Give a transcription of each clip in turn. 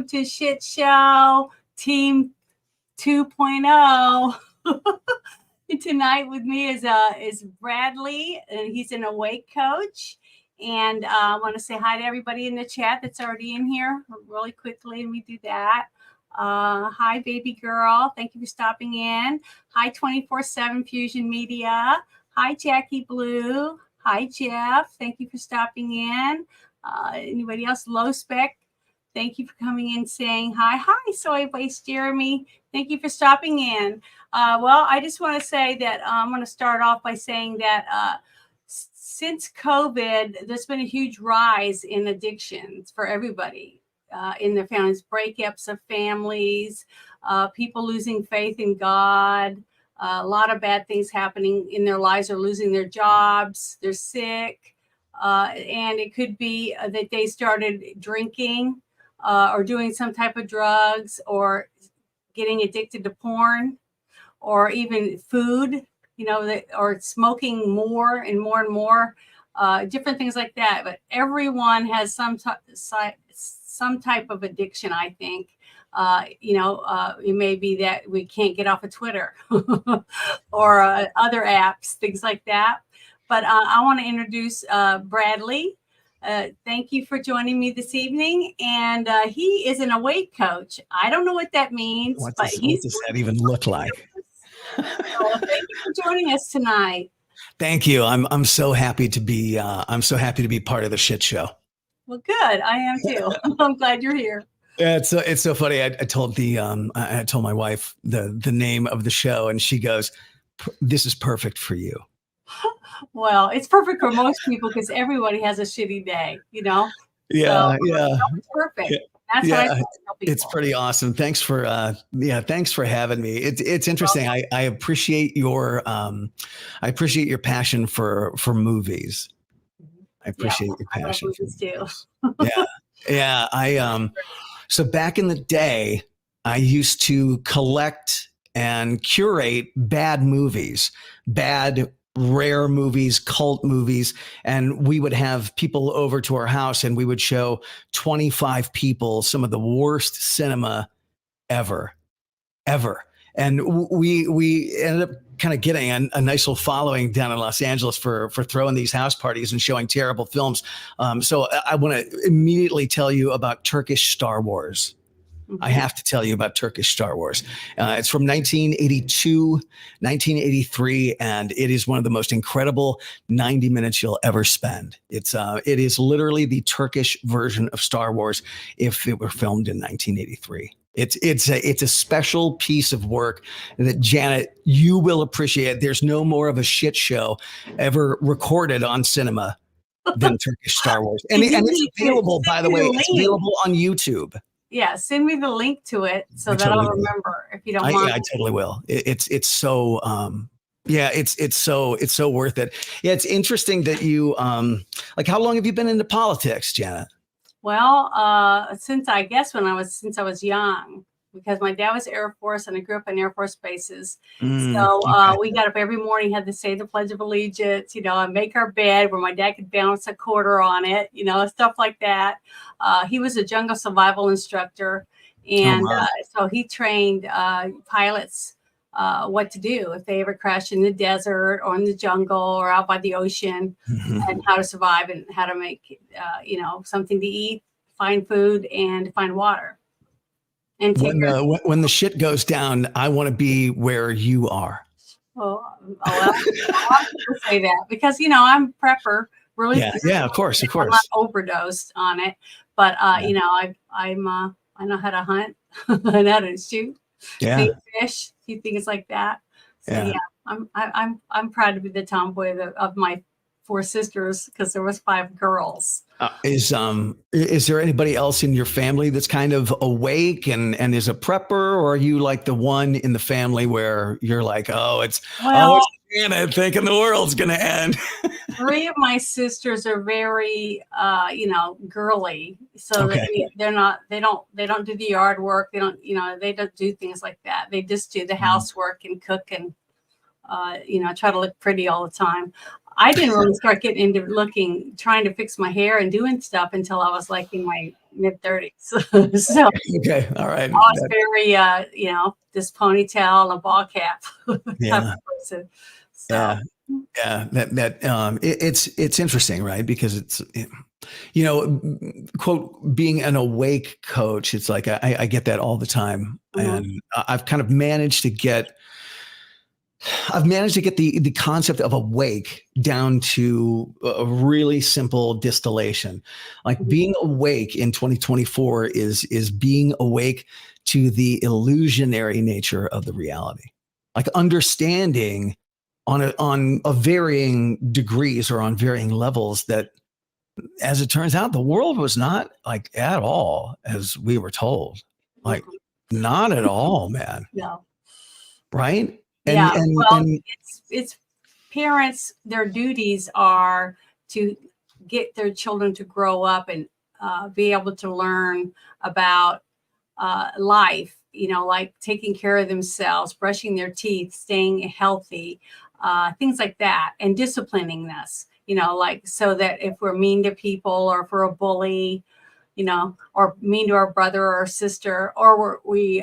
to Shit Show Team 2.0. Tonight with me is Bradley, and he's an Awake coach. And I want to say hi to everybody in the chat that's already in here really quickly, and we do that. Hi, baby girl. Thank you for stopping in. Hi, 24/7 Fusion Media. Hi, Jackie Blue. Hi, Jeff. Thank you for stopping in. Anybody else? Low Spec. Thank you for coming in saying hi. Hi, Soy Base Jeremy. Thank you for stopping in. Well, I just want to say that I'm going to start off by saying that since COVID, there's been a huge rise in addictions for everybody in their families, breakups of families, people losing faith in God, a lot of bad things happening in their lives, or losing their jobs, they're sick, and it could be that they started drinking or doing some type of drugs, or getting addicted to porn, or even food, or smoking more and more and more, different things like that. But everyone has some type of addiction, I think. It may be that we can't get off of Twitter or other apps, things like that. But I want to introduce Bradley. Thank you for joining me this evening. And he is an Awake coach. I don't know what that means. What does that even look like? Well, thank you for joining us tonight. Thank you. I'm so happy to be part of the Shit Show. Well, good. I am too. I'm glad you're here. Yeah, it's so funny. I told my wife the name of the show, and she goes, "This is perfect for you." Well, it's perfect for most people because everybody has a shitty day, Yeah, so, yeah. It's perfect. Yeah. That's what I tell people. It's pretty awesome. Thanks for having me. It's interesting. I appreciate your passion for movies. I appreciate your passion for movies too. Yeah. So back in the day, I used to collect and curate bad movies, bad rare movies, cult movies, and we would have people over to our house and we would show 25 people some of the worst cinema ever. And we ended up kind of getting a nice little following down in Los Angeles for throwing these house parties and showing terrible films. So I want to immediately tell you about Turkish Star Wars. Mm-hmm. I have to tell you about Turkish Star Wars. It's from 1982, 1983, and it is one of the most incredible 90 minutes you'll ever spend. It is literally the Turkish version of Star Wars if it were filmed in 1983. It's a special piece of work that, Janet, you will appreciate. There's no more of a shit show ever recorded on cinema than Turkish Star Wars. And it's available, by the way, it's available on YouTube. Yeah, send me the link to it so that I'll remember if you don't mind. I totally will. It's so it's so worth it. Yeah, it's interesting that you how long have you been into politics, Janet? Well, since I was young, because my dad was Air Force and I grew up in Air Force bases. So we got up every morning, had to say the Pledge of Allegiance, and make our bed where my dad could bounce a quarter on it, stuff like that. He was a jungle survival instructor. And so he trained pilots what to do if they ever crash in the desert or in the jungle or out by the ocean, and how to survive and how to make, something to eat, find food, and find water. And when the shit goes down, I want to be where you are. Well, a lot of people say that because, I'm prepper. Really? Yeah, of course. I'm not overdosed on it, but I know how to hunt, I know how to shoot, fish, few things like that. So I'm proud to be the tomboy of my 4 sisters because there was 5 girls. Is there anybody else in your family that's kind of awake and is a prepper, or are you like the one in the family where you're like, it's Janet thinking the world's gonna end? 3 of my sisters are very girly, so they don't do the yard work. They don't do things like that. They just do the housework and cook and try to look pretty all the time. I didn't really start getting into trying to fix my hair and doing stuff until I was like in my mid-30s. So Okay. All right. I was very, this ponytail and a ball cap type Yeah. of person. So. Yeah. Yeah. It's interesting, right? Because quote, being an awake coach, it's like, I get that all the time. And I've kind of managed to get the concept of awake down to a really simple distillation. Like being awake in 2024 is being awake to the illusionary nature of the reality. Like understanding on a varying degrees or on varying levels that, as it turns out, the world was not like at all as we were told. Like not at all, man. No. Right? Yeah. Well, it's parents, their duties are to get their children to grow up and be able to learn about life, like taking care of themselves, brushing their teeth, staying healthy, things like that, and disciplining us, like so that if we're mean to people or if we're a bully, or mean to our brother or our sister, or we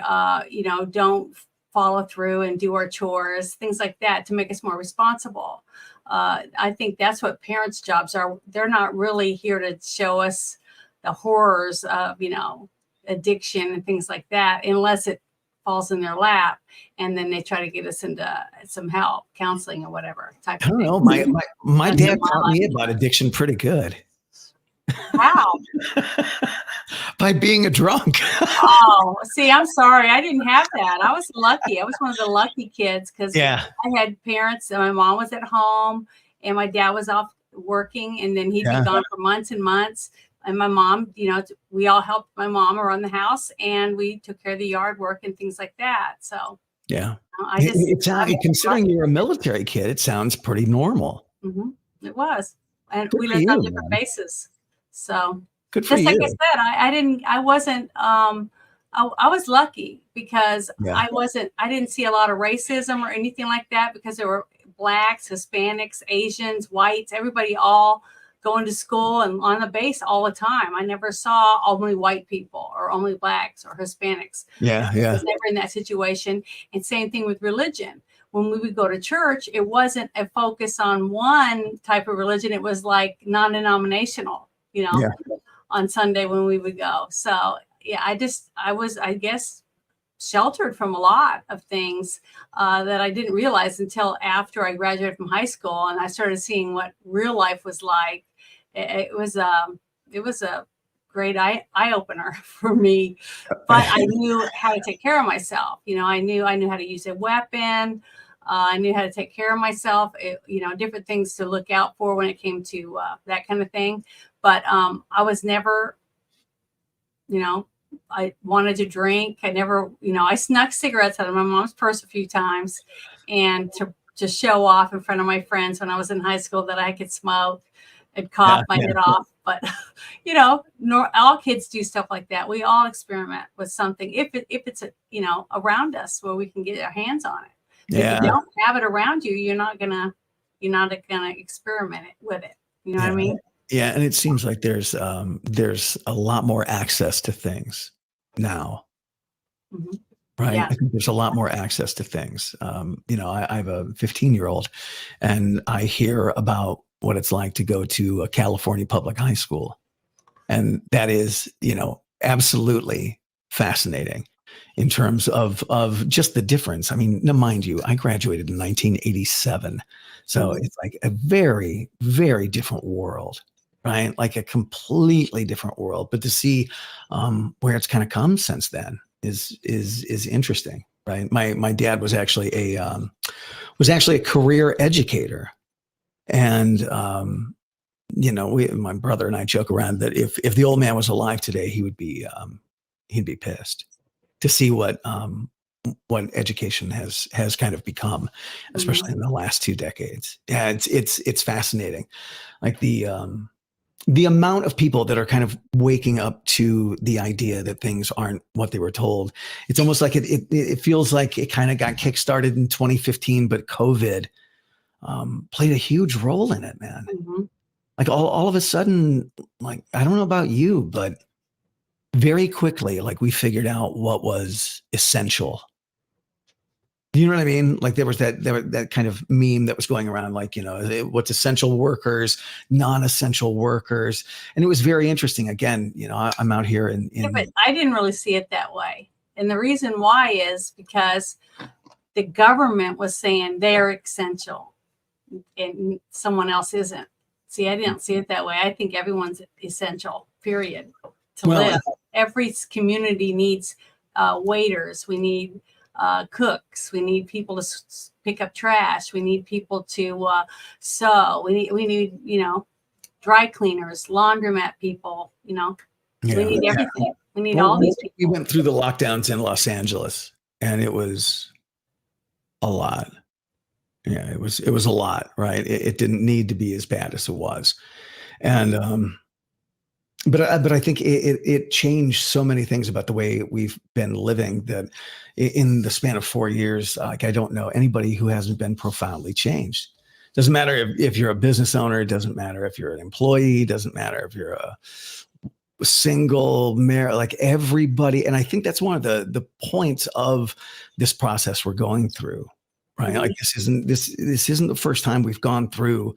don't follow through and do our chores, things like that, to make us more responsible. I think that's what parents' jobs are. They're not really here to show us the horrors of, addiction and things like that, unless it falls in their lap, and then they try to get us into some help, counseling or whatever type of thing. I don't know. My dad taught me about addiction pretty good. How? By being a drunk. Oh, see, I'm sorry. I didn't have that. I was lucky. I was one of the lucky kids because I had parents and my mom was at home and my dad was off working, and then he'd be gone for months and months. And my mom, we all helped my mom around the house and we took care of the yard work and things like that. So yeah, considering you're a military kid, it sounds pretty normal. It was. And we lived on different bases. So good for just you. Like I said, I was lucky because I didn't see a lot of racism or anything like that, because there were blacks, Hispanics, Asians, whites, everybody all going to school and on the base all the time. I never saw only white people or only blacks or Hispanics. Yeah. I was never in that situation. And same thing with religion. When we would go to church, it wasn't a focus on one type of religion. It was like non-denominational, on Sunday when we would go. So yeah, I was, I guess, sheltered from a lot of things that I didn't realize until after I graduated from high school and I started seeing what real life was like. It was a great eye opener for me, but I knew how to take care of myself. I knew how to use a weapon. I knew how to take care of myself, different things to look out for when it came to that kind of thing. But I was never, I wanted to drink. I never, I snuck cigarettes out of my mom's purse a few times and to show off in front of my friends when I was in high school that I could smoke and cough my head off. But, all kids do stuff like that. We all experiment with something if it's, around us where we can get our hands on it. Yeah. If you don't have it around you, you're not gonna experiment with it. You know what I mean? Yeah, and it seems like there's a lot more access to things now, right? Yeah. I think there's a lot more access to things. I have a 15-year-old, and I hear about what it's like to go to a California public high school, and that is, absolutely fascinating in terms of just the difference. I mean, now mind you, I graduated in 1987. So it's like a very, very different world, right? Like a completely different world. But to see where it's kind of come since then is interesting, right? My dad was actually a career educator. And my brother and I joke around that if the old man was alive today, he'd be pissed to see what education has kind of become, especially in the last 2 decades. Yeah, it's fascinating. Like the amount of people that are kind of waking up to the idea that things aren't what they were told. It's almost like it feels like it kind of got kickstarted in 2015, but COVID played a huge role in it, man. Like all of a sudden, like, I don't know about you, but very quickly, like we figured out what was essential. Do you know what I mean? Like there was that kind of meme that was going around, like, what's essential workers, non-essential workers. And it was very interesting. Again, I'm out here Yeah, but I didn't really see it that way. And the reason why is because the government was saying they're essential and someone else isn't. See, I didn't see it that way. I think everyone's essential, period, to live. Every community needs waiters. We need cooks. We need people to pick up trash. We need people to sew. We need dry cleaners, laundromat people. We need everything. We need all these people. We went through the lockdowns in Los Angeles, and it was a lot. Yeah, it was a lot, right? It didn't need to be as bad as it was, and but I think it changed so many things about the way we've been living, that in the span of 4 years, like I don't know anybody who hasn't been profoundly changed. Doesn't matter if you're a business owner, it doesn't matter if you're an employee, it doesn't matter if you're a single married, like everybody. And I think that's one of the points of this process we're going through. Right. Like this isn't the first time we've gone through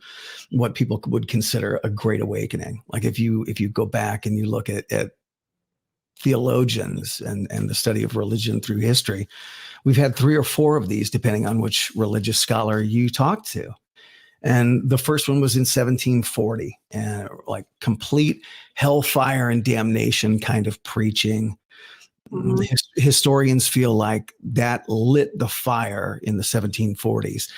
what people would consider a great awakening. Like if you go back and you look at theologians and the study of religion through history, we've had 3 or 4 of these, depending on which religious scholar you talk to. And the first one was in 1740, and like complete hellfire and damnation kind of preaching. Mm-hmm. Historians feel like that lit the fire in the 1740s,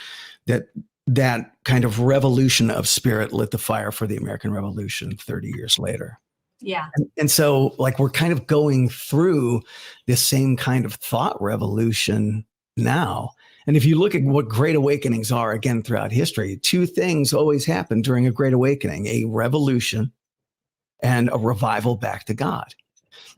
that kind of revolution of spirit lit the fire for the American Revolution 30 years later. Yeah. And so like we're kind of going through this same kind of thought revolution now. And if you look at what great awakenings are, again, throughout history, 2 things always happen during a great awakening: a revolution and a revival back to God.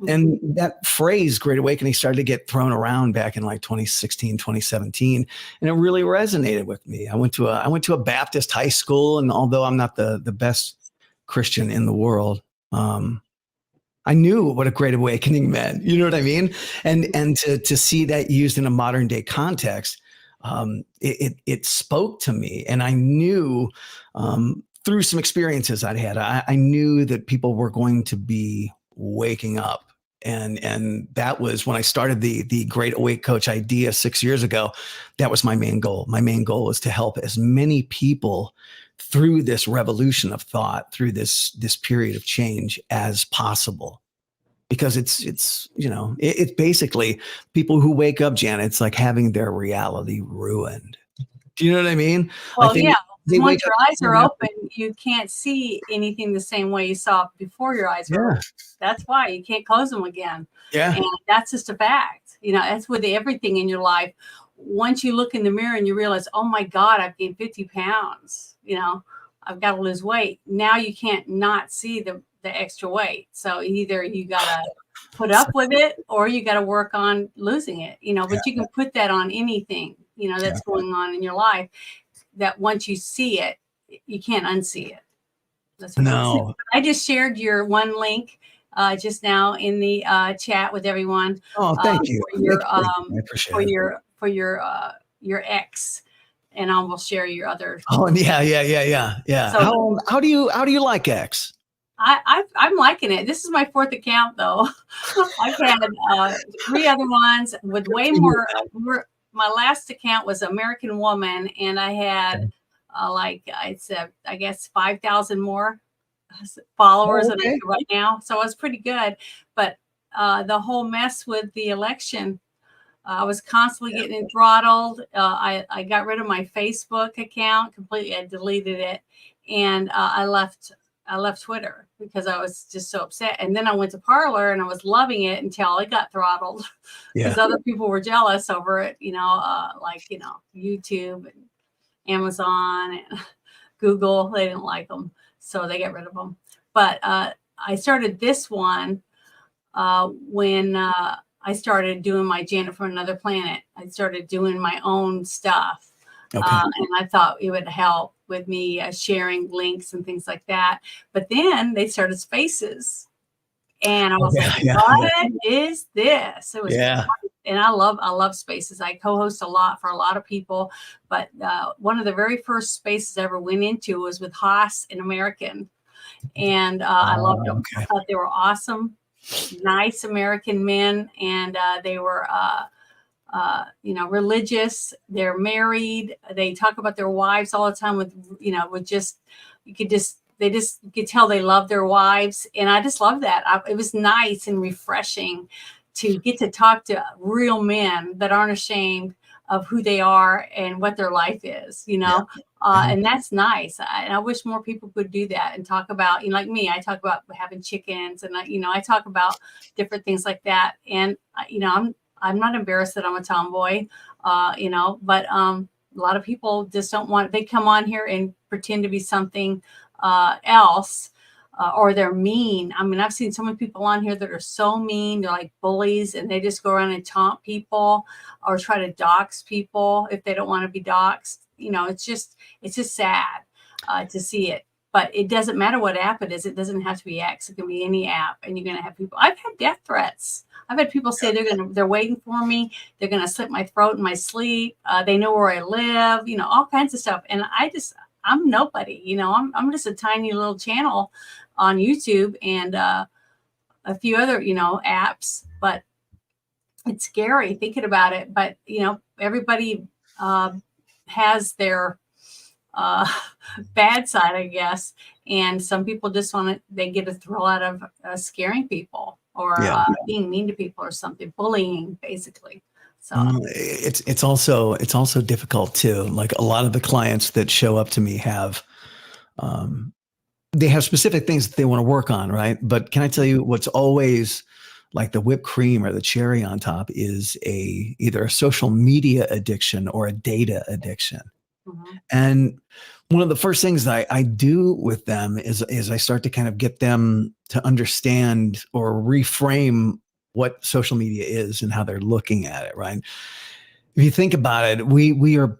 And that phrase, Great Awakening, started to get thrown around back in like 2016, 2017. And it really resonated with me. I went to a Baptist high school, and although I'm not the best Christian in the world, I knew what a Great Awakening meant. You know what I mean? And to see that used in a modern day context, it spoke to me. And I knew through some experiences I'd had, I knew that people were going to be waking up. And that was when I started the Great Awake Coach idea 6 years ago. That was my main goal. My main goal is to help as many people through this revolution of thought, through this period of change as possible. Because it's basically people who wake up, Janet, it's like having their reality ruined. Do you know what I mean? Well, yeah. Once your eyes are open, you can't see anything the same way you saw before your eyes were open. That's why you can't close them again. Yeah. And that's just a fact. That's with everything in your life. Once you look in the mirror and you realize, oh my God, I've gained 50 pounds. I've got to lose weight. Now you can't not see the extra weight. So either you got to put up with it or you got to work on losing it, but you can put that on anything, that's going on in your life. That once you see it, you can't unsee it. That's what I just shared your one link just now in the chat with everyone. Oh, thank you. For your ex, and I will share your other. Oh, yeah. So, how do you like X? I'm liking it. This is my 4th account though. I've had 3 other ones with way more. My last account was American Woman, and I had I guess 5,000 more followers than I do right now. So it was pretty good. But the whole mess with the election, I was constantly getting throttled. I got rid of my Facebook account completely. I deleted it, and I left Twitter because I was just so upset. And then I went to Parler and I was loving it until it got throttled because other people were jealous over it, YouTube and Amazon and Google, they didn't like them. So they got rid of them. But I started this one when I started doing my Janet from Another Planet. I started doing my own stuff. And I thought it would help with me sharing links and things like that. But then they started Spaces. And I was like, yeah, what is this? It was yeah. and I love spaces. I co-host a lot for a lot of people, but one of the very first spaces I ever went into was with Haas and American, and I loved them. Okay. I thought they were awesome, nice American men, and they were religious. They're married. They talk about their wives all the time with just you could tell they love their wives, and I just love that. It was nice and refreshing to get to talk to real men that aren't ashamed of who they are and what their life is, and that's nice. And I wish more people could do that and talk about, like me, I talk about having chickens, and I talk about different things like that. And I'm not embarrassed that I'm a tomboy, but a lot of people just don't want. They come on here and pretend to be something else. Or they're mean. I mean, I've seen so many people on here that are so mean. They're like bullies, and they just go around and taunt people or try to dox people if they don't want to be doxed. It's just sad to see it. But it doesn't matter what app it is. It doesn't have to be X. It can be any app, and you're going to have people. I've had death threats. I've had people say they're waiting for me. They're going to slit my throat in my sleep. They know where I live. All kinds of stuff. And I'm nobody. I'm just a tiny little channel on YouTube and a few other, apps, but it's scary thinking about it. But, everybody has their bad side, I guess. And some people just they get a thrill out of scaring people or being mean to people or something, bullying, basically. So it's also difficult too. Like a lot of the clients that show up to me have, they have specific things that they want to work on, right? But can I tell you what's always like the whipped cream or the cherry on top is either a social media addiction or a data addiction. Mm-hmm. And one of the first things that I do with them is I start to kind of get them to understand or reframe what social media is and how they're looking at it, right? If you think about it, we are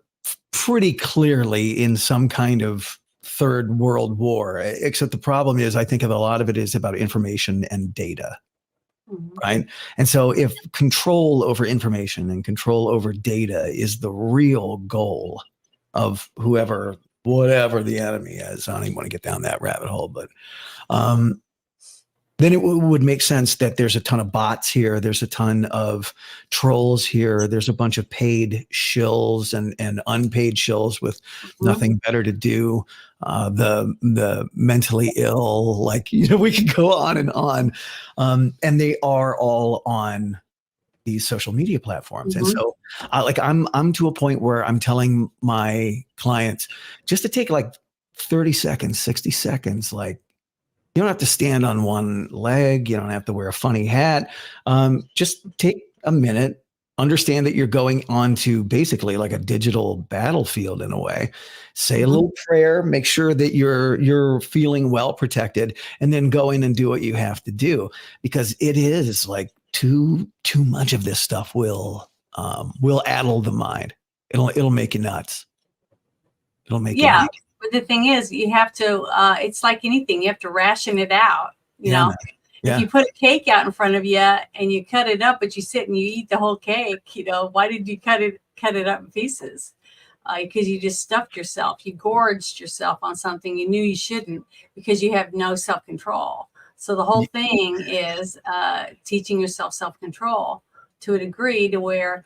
pretty clearly in some kind of third world war, except the problem is I think of a lot of it is about information and data, right? And so if control over information and control over data is the real goal of whatever the enemy is, I don't even want to get down that rabbit hole, but then it would make sense that there's a ton of bots here. There's a ton of trolls here. There's a bunch of paid shills and unpaid shills with nothing better to do. The mentally ill, we could go on and on. And they are all on these social media platforms. And so I'm to a point where I'm telling my clients just to take 30 seconds, 60 seconds, you don't have to stand on one leg. You don't have to wear a funny hat. Just take a minute, understand that you're going onto basically like a digital battlefield in a way. Say a little prayer, make sure that you're feeling well protected, and then go in and do what you have to do, because it is like too much of this stuff will addle the mind. It'll make you nuts. It'll make you nuts. But the thing is, you have to, it's like anything, you have to ration it out, know. If you put a cake out in front of you and you cut it up, but you sit and you eat the whole cake, why did you cut it up in pieces? Because you just stuffed yourself. You gorged yourself on something you knew you shouldn't because you have no self-control. So the whole thing is teaching yourself self-control to a degree to where,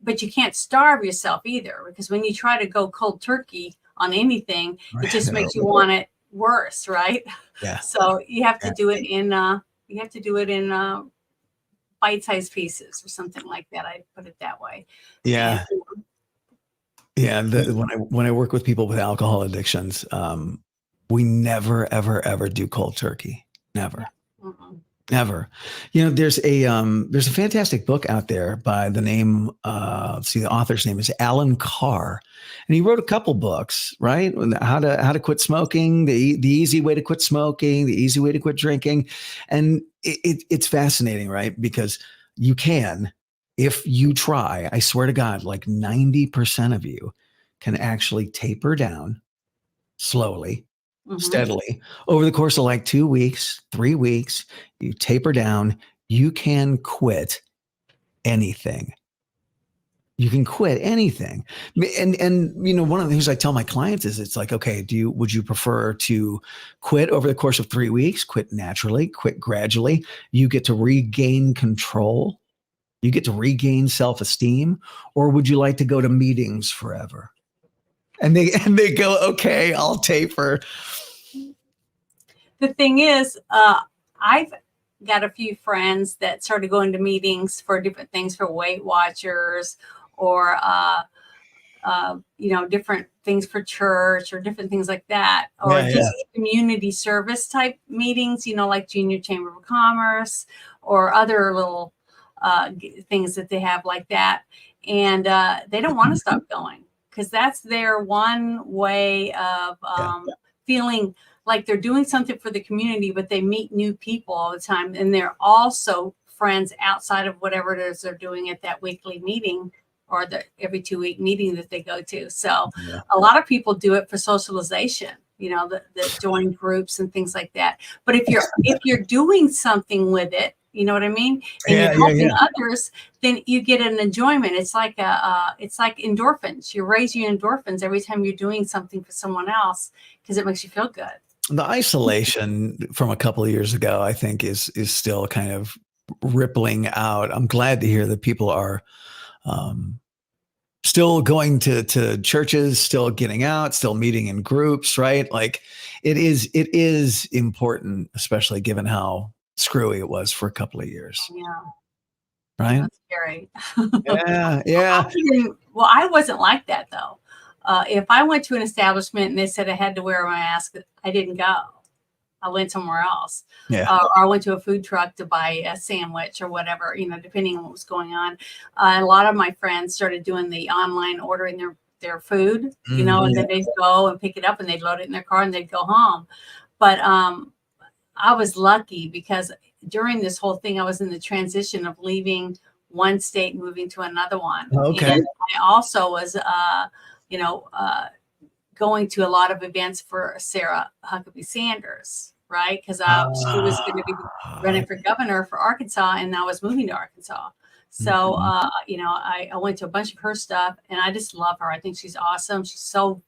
but you can't starve yourself either, because when you try to go cold turkey on anything, it just makes you want it worse, right? Yeah. So you have to do it in bite-sized pieces or something like that. I put it that way. Yeah. When I work with people with alcohol addictions, we never, ever, ever do cold turkey. Never. Never. There's a fantastic book out there by the name, the author's name is Alan Carr, and he wrote a couple books, right? How to quit smoking, the easy way to quit smoking, the easy way to quit drinking. And it's fascinating, right? Because you can, if you try, I swear to God, 90% of you can actually taper down slowly steadily over the course of like 2 weeks, 3 weeks, you taper down, you can quit anything. You can quit anything. And you know, one of the things I tell my clients is it's like, okay, would you prefer to quit over the course of 3 weeks, quit naturally, quit gradually? You get to regain control. You get to regain self-esteem, or would you like to go to meetings forever? And they go, okay, I'll taper. The thing is, I've got a few friends that started going to meetings for different things, for Weight Watchers, or you know, different things for church, or different things like that, or just community service type meetings, you know, like Junior Chamber of Commerce or other little things that they have like that. And they don't want to stop going, because that's their one way of feeling like they're doing something for the community, but they meet new people all the time. And they're also friends outside of whatever it is they're doing at that weekly meeting, or the every 2-week meeting that they go to. So a lot of people do it for socialization, you know, that join groups and things like that. But if you're doing something with it, you know what I mean, and you're helping others, then you get an enjoyment. It's like it's like endorphins. You're raising endorphins every time you're doing something for someone else, because it makes you feel good. The isolation from a couple of years ago, I think, is still kind of rippling out. I'm glad to hear that people are still going to churches, still getting out, still meeting in groups, right? Like it is important, especially given how screwy it was for a couple of years. Yeah. Right. That's scary. Yeah. Well, I wasn't like that though. If I went to an establishment and they said I had to wear a mask, I didn't go. I went somewhere else. Yeah. Or I went to a food truck to buy a sandwich or whatever, you know, depending on what was going on. A lot of my friends started doing the online ordering their food, you know, and then they'd go and pick it up and they'd load it in their car and they'd go home. But I was lucky, because during this whole thing, I was in the transition of leaving one state, moving to another one. Okay. And I also was, you know, going to a lot of events for Sarah Huckabee Sanders, right? Because she was going to be running for governor for Arkansas, and I was moving to Arkansas. So, you know, I went to a bunch of her stuff, and I just love her. I think she's awesome. She's so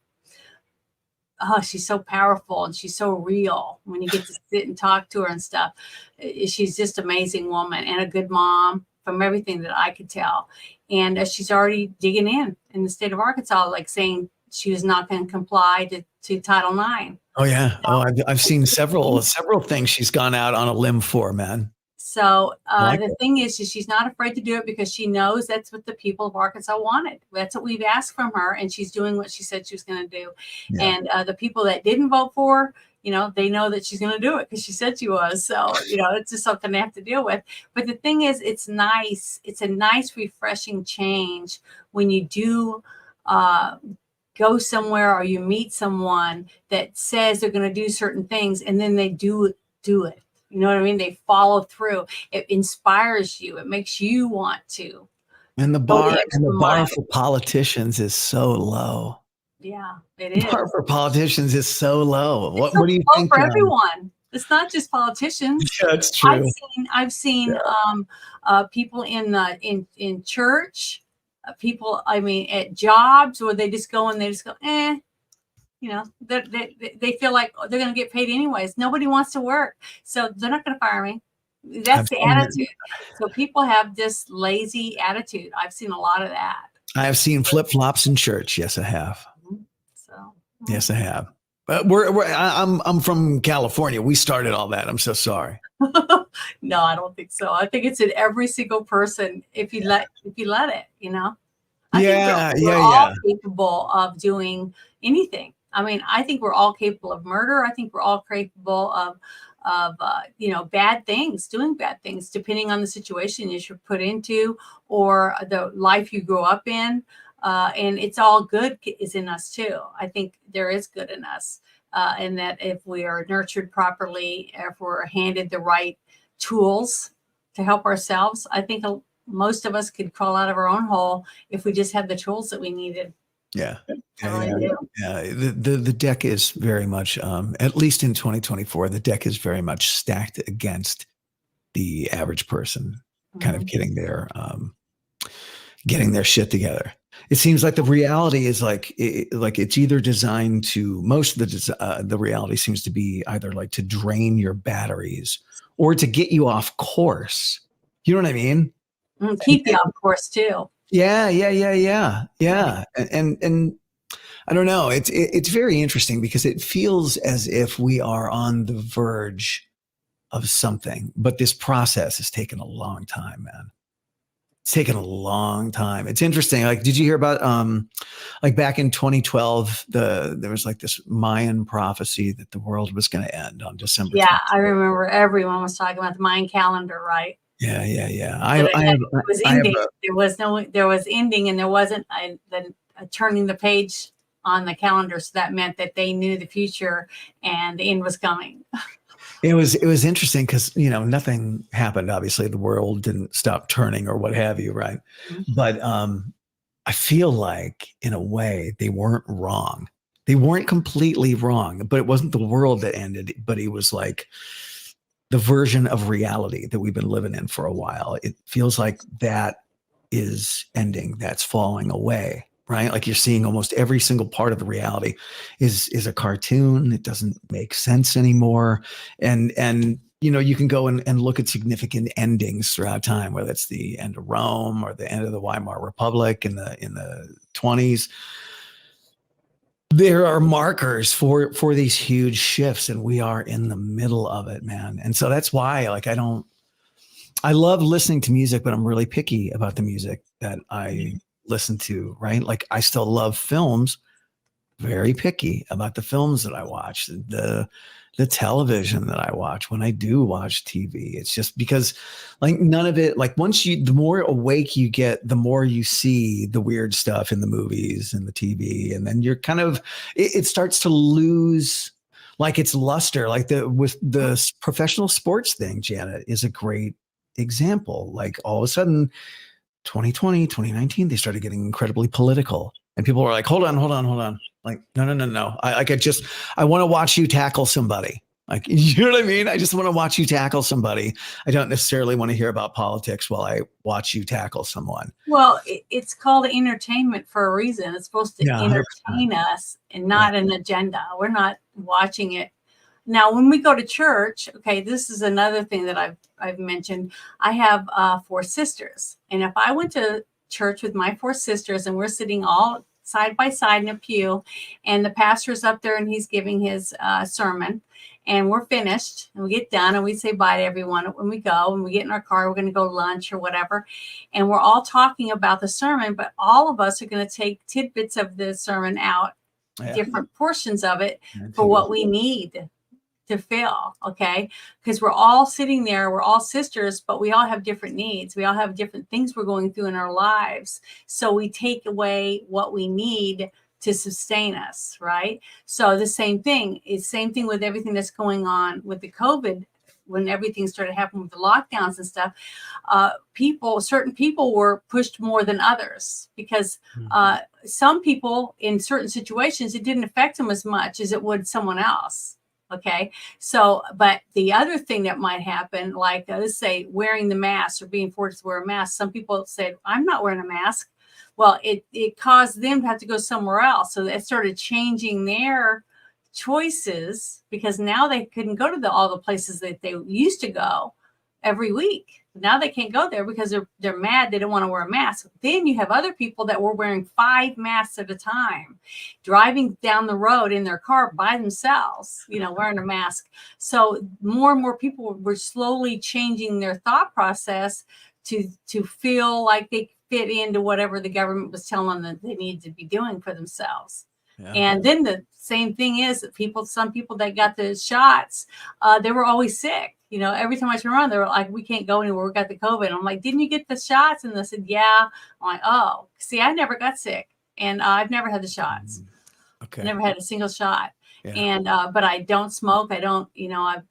powerful, and she's so real when you get to sit and talk to her and stuff. She's just an amazing woman and a good mom, from everything that I could tell. And she's already digging in the state of Arkansas, like saying she was not going to comply to Title IX. Oh yeah. Oh, I've seen several things she's gone out on a limb for, man. So the thing is she's not afraid to do it, because she knows that's what the people of Arkansas wanted. That's what we've asked from her, and she's doing what she said she was going to do. Yeah. And the people that didn't vote for her, you know, they know that she's going to do it because she said she was. So, you know, it's just something they have to deal with. But the thing is, it's nice. It's a nice, refreshing change when you do go somewhere, or you meet someone that says they're going to do certain things, and then they do it. You know what I mean? They follow through. It inspires you. It makes you want to. And the bar for politicians is so low. Yeah, it is. The bar for politicians is so low. What do you think? For everyone. It's not just politicians. Yeah, it's true. I've seen people in church, people, I mean, at jobs where they just go, you know, they feel like they're going to get paid anyways. Nobody wants to work, so they're not going to fire me. That's the attitude. So people have this lazy attitude. I've seen a lot of that. I have seen flip-flops in church. Yes, I have. So yes, I have. I'm from California. We started all that. I'm so sorry. No, I don't think so. I think it's in every single person. If you let it, you know. I think we're all capable of doing anything. I mean, I think we're all capable of murder. I think we're all capable of you know, bad things, doing bad things, depending on the situation you're put into, or the life you grow up in. And it's all good is in us too. I think there is good in us. And that if we are nurtured properly, if we're handed the right tools to help ourselves, I think most of us could crawl out of our own hole if we just had the tools that we needed. Yeah. I Yeah, really yeah, do. yeah. The deck is very much, at least in 2024, the deck is very much stacked against the average person kind of Mhm. getting their shit together. It seems like the reality is like it's either designed to most of the reality seems to be either like to drain your batteries or to get you off course. You know what I mean? Keep you off course too. Yeah, yeah, yeah, yeah, yeah. And I don't know. It's very interesting because it feels as if we are on the verge of something, but this process has taken a long time, man. It's taken a long time. It's interesting. Like, did you hear about like back in 2012, there was like this Mayan prophecy that the world was going to end on December Yeah, 20th. I remember everyone was talking about the Mayan calendar, right? Yeah, yeah, yeah. That it was I have ending. There was ending, and there wasn't a turning the page on the calendar. So that meant that they knew the future and the end was coming. it was interesting because nothing happened. Obviously, the world didn't stop turning or what have you, right? Mhm. But I feel like in a way they weren't wrong. They weren't completely wrong, but it wasn't the world that ended, but it was like the version of reality that we've been living in for a while. It feels like that is ending, that's falling away, right? Like you're seeing almost every single part of the reality is a cartoon. It doesn't make sense anymore. And you can go and look at significant endings throughout time, whether it's the end of Rome or the end of the Weimar Republic in the 20s. There are markers for these huge shifts, and we are in the middle of it, man. And so that's why, like, I love listening to music, but I'm really picky about the music that I listen to, right? Like I still love films, very picky about the films that I watch, the television that I watch when I do watch TV. It's just because like none of it, like the more awake you get, the more you see the weird stuff in the movies and the TV. And then you're kind of, it starts to lose like its luster, like with the professional sports thing. Janet is a great example. Like all of a sudden 2020, 2019, they started getting incredibly political. And people were like, hold on. Like, no. I want to watch you tackle somebody. Like, you know what I mean? I just want to watch you tackle somebody. I don't necessarily want to hear about politics while I watch you tackle someone. Well, it's called entertainment for a reason. It's supposed to Yeah, 100%. entertain us and not an agenda. We're not watching it. Now, when we go to church, okay, this is another thing that I've mentioned. I have 4 sisters, and if I went to church with my 4 sisters and we're sitting all side by side in a pew, and the pastor's up there and he's giving his sermon, and we're finished and we get done and we say bye to everyone when we go and we get in our car, we're going to go lunch or whatever, and we're all talking about the sermon, but all of us are going to take tidbits of the sermon out, different portions of it for what we need to fill, okay? Because we're all sitting there, we're all sisters, but we all have different needs. We all have different things we're going through in our lives. So we take away what we need to sustain us, right? So the same thing with everything that's going on with the COVID. When everything started happening with the lockdowns and stuff, certain people were pushed more than others because some people in certain situations, it didn't affect them as much as it would someone else. Okay. So, but the other thing that might happen, like let's say wearing the mask or being forced to wear a mask, some people said, I'm not wearing a mask. Well, it caused them to have to go somewhere else. So it started changing their choices because now they couldn't go to all the places that they used to go every week. Now they can't go there because they're mad. They don't want to wear a mask. Then you have other people that were wearing 5 masks at a time, driving down the road in their car by themselves, wearing a mask. So more and more people were slowly changing their thought process to feel like they fit into whatever the government was telling them that they needed to be doing for themselves. Yeah. And then the same thing is that some people that got the shots, they were always sick. Every time I turn around, they were like, we can't go anywhere. We got the COVID. I'm like, didn't you get the shots? And they said, yeah. I'm like, oh, see, I never got sick and I've never had the shots. Okay. I never had a single shot. Yeah. And, but I don't smoke. I don't,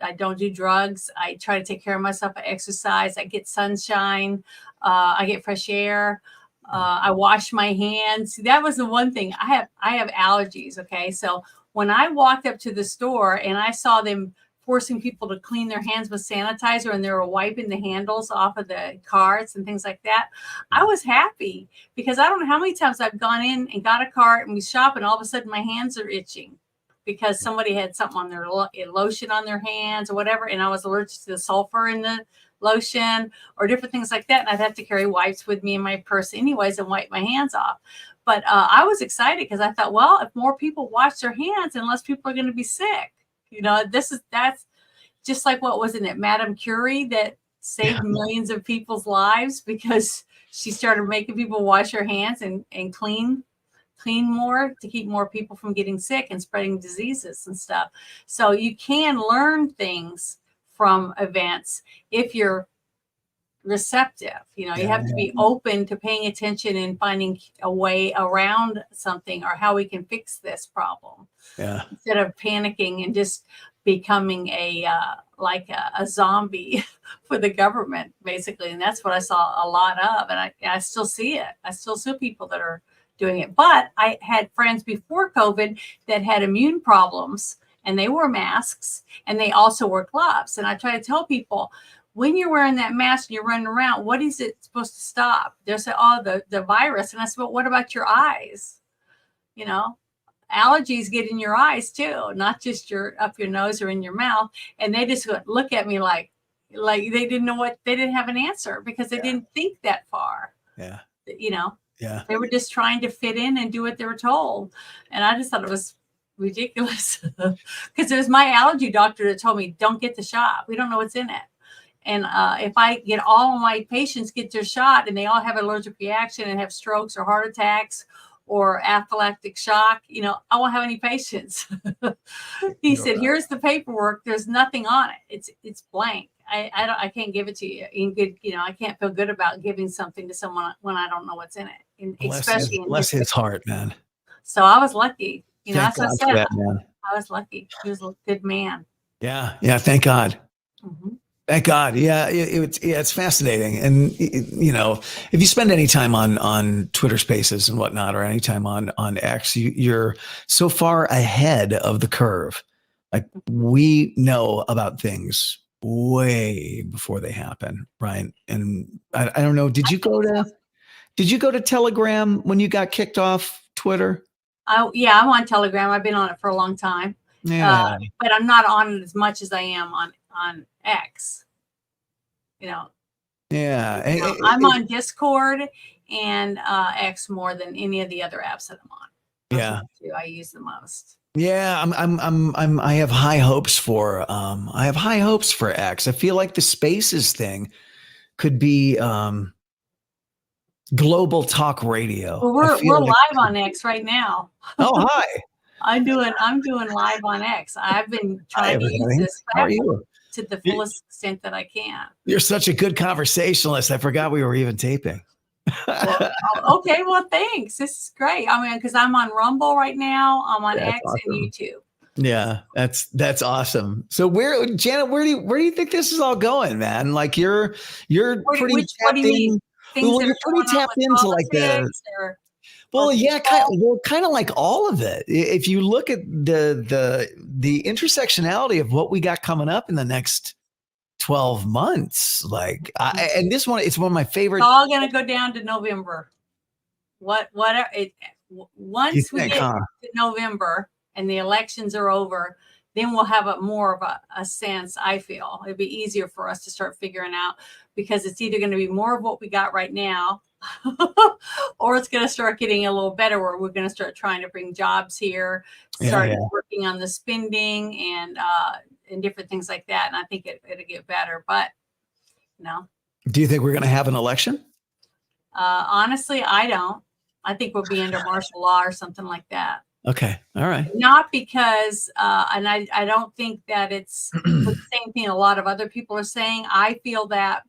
I don't do drugs. I try to take care of myself. I exercise. I get sunshine. I get fresh air. I wash my hands. See, that was the one thing. I have allergies. Okay. So when I walked up to the store and I saw them forcing people to clean their hands with sanitizer and they were wiping the handles off of the carts and things like that, I was happy because I don't know how many times I've gone in and got a cart and we shop and all of a sudden my hands are itching because somebody had something on their lotion on their hands or whatever. And I was allergic to the sulfur in the lotion or different things like that. And I'd have to carry wipes with me in my purse anyways and wipe my hands off. But I was excited because I thought, well, if more people wash their hands and less people are going to be sick. You know, that's just like what wasn't it, Madame Curie that saved millions of people's lives because she started making people wash their hands and clean more to keep more people from getting sick and spreading diseases and stuff. So you can learn things from events if you're receptive. You know, you have to be open to paying attention and finding a way around something or how we can fix this problem. Yeah. Instead of panicking and just becoming a zombie for the government, basically. And that's what I saw a lot of. And I still see it. I still see people that are doing it. But I had friends before COVID that had immune problems and they wore masks and they also wore gloves. And I try to tell people, when you're wearing that mask and you're running around, what is it supposed to stop? They'll say, oh, the virus. And I said, well, what about your eyes? You know, allergies get in your eyes too, not just up your nose or in your mouth. And they just look at me like they didn't know they didn't have an answer because they didn't think that far. Yeah. You know, they were just trying to fit in and do what they were told. And I just thought it was ridiculous because it was my allergy doctor that told me, don't get the shot. We don't know what's in it. And if I get all of my patients get their shot and they all have an allergic reaction and have strokes or heart attacks or anaphylactic shock, you know, I won't have any patients. He said, here's the paperwork. There's nothing on it. It's blank. I can't give it to you in good, you know, I can't feel good about giving something to someone when I don't know what's in it. And especially bless his heart, man. So I was lucky. You know, that's what I said. That, man. I was lucky. He was a good man. Yeah. Yeah. Thank God. Mm-hmm. Thank God. Yeah, it's fascinating. And, you know, if you spend any time on Twitter Spaces and whatnot, or any time on X, you're so far ahead of the curve. Like, we know about things way before they happen, right? And I don't know. Did you go to Telegram when you got kicked off Twitter? Yeah, I'm on Telegram. I've been on it for a long time. Yeah. But I'm not on it as much as I am on X. You know. Yeah. You know, I'm on Discord and X more than any of the other apps that I'm on. Yeah. I use the most. Yeah, I have high hopes for X. I feel like the Spaces thing could be global talk radio. Well, we're live on X right now. Oh, hi. I'm doing live on X. I've been trying to use this platform to the fullest extent that I can. You're such a good conversationalist. I forgot we were even taping. Well, okay, well, thanks. This is great. I mean, because I'm on Rumble right now. I'm on X and YouTube. Yeah, that's awesome. So Janet, where do you think this is all going, man? Like you're pretty tapped in. Well, you're pretty tapped into like kind of like all of it. If you look at the intersectionality of what we got coming up in the next 12 months, like and this one, it's one of my favorite. It's all gonna go down to November. Once we get to November and the elections are over, then we'll have more of a sense. I feel it'd be easier for us to start figuring out, because it's either going to be more of what we got right now or it's going to start getting a little better, where we're going to start trying to bring jobs here, start working on the spending and different things like that. And I think it'll get better. But no. Do you think we're going to have an election? Honestly, I don't. I think we'll be under martial law or something like that. Okay. All right. Not because, and I don't think that it's the same thing a lot of other people are saying. I feel that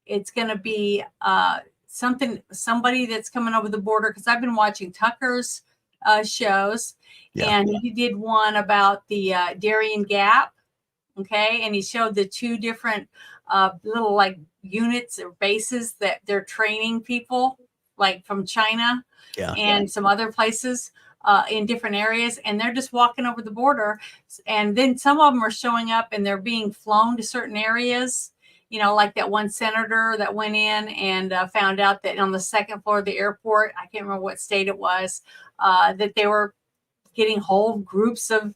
it's going to be somebody that's coming over the border, because I've been watching Tucker's shows, and he did one about the Darien Gap. Okay. And he showed the two different little like units or bases that they're training people like from China and some other places in different areas, and they're just walking over the border. And then some of them are showing up and they're being flown to certain areas. Like that one senator that went in and found out that on the second floor of the airport, I can't remember what state it was, that they were getting whole groups of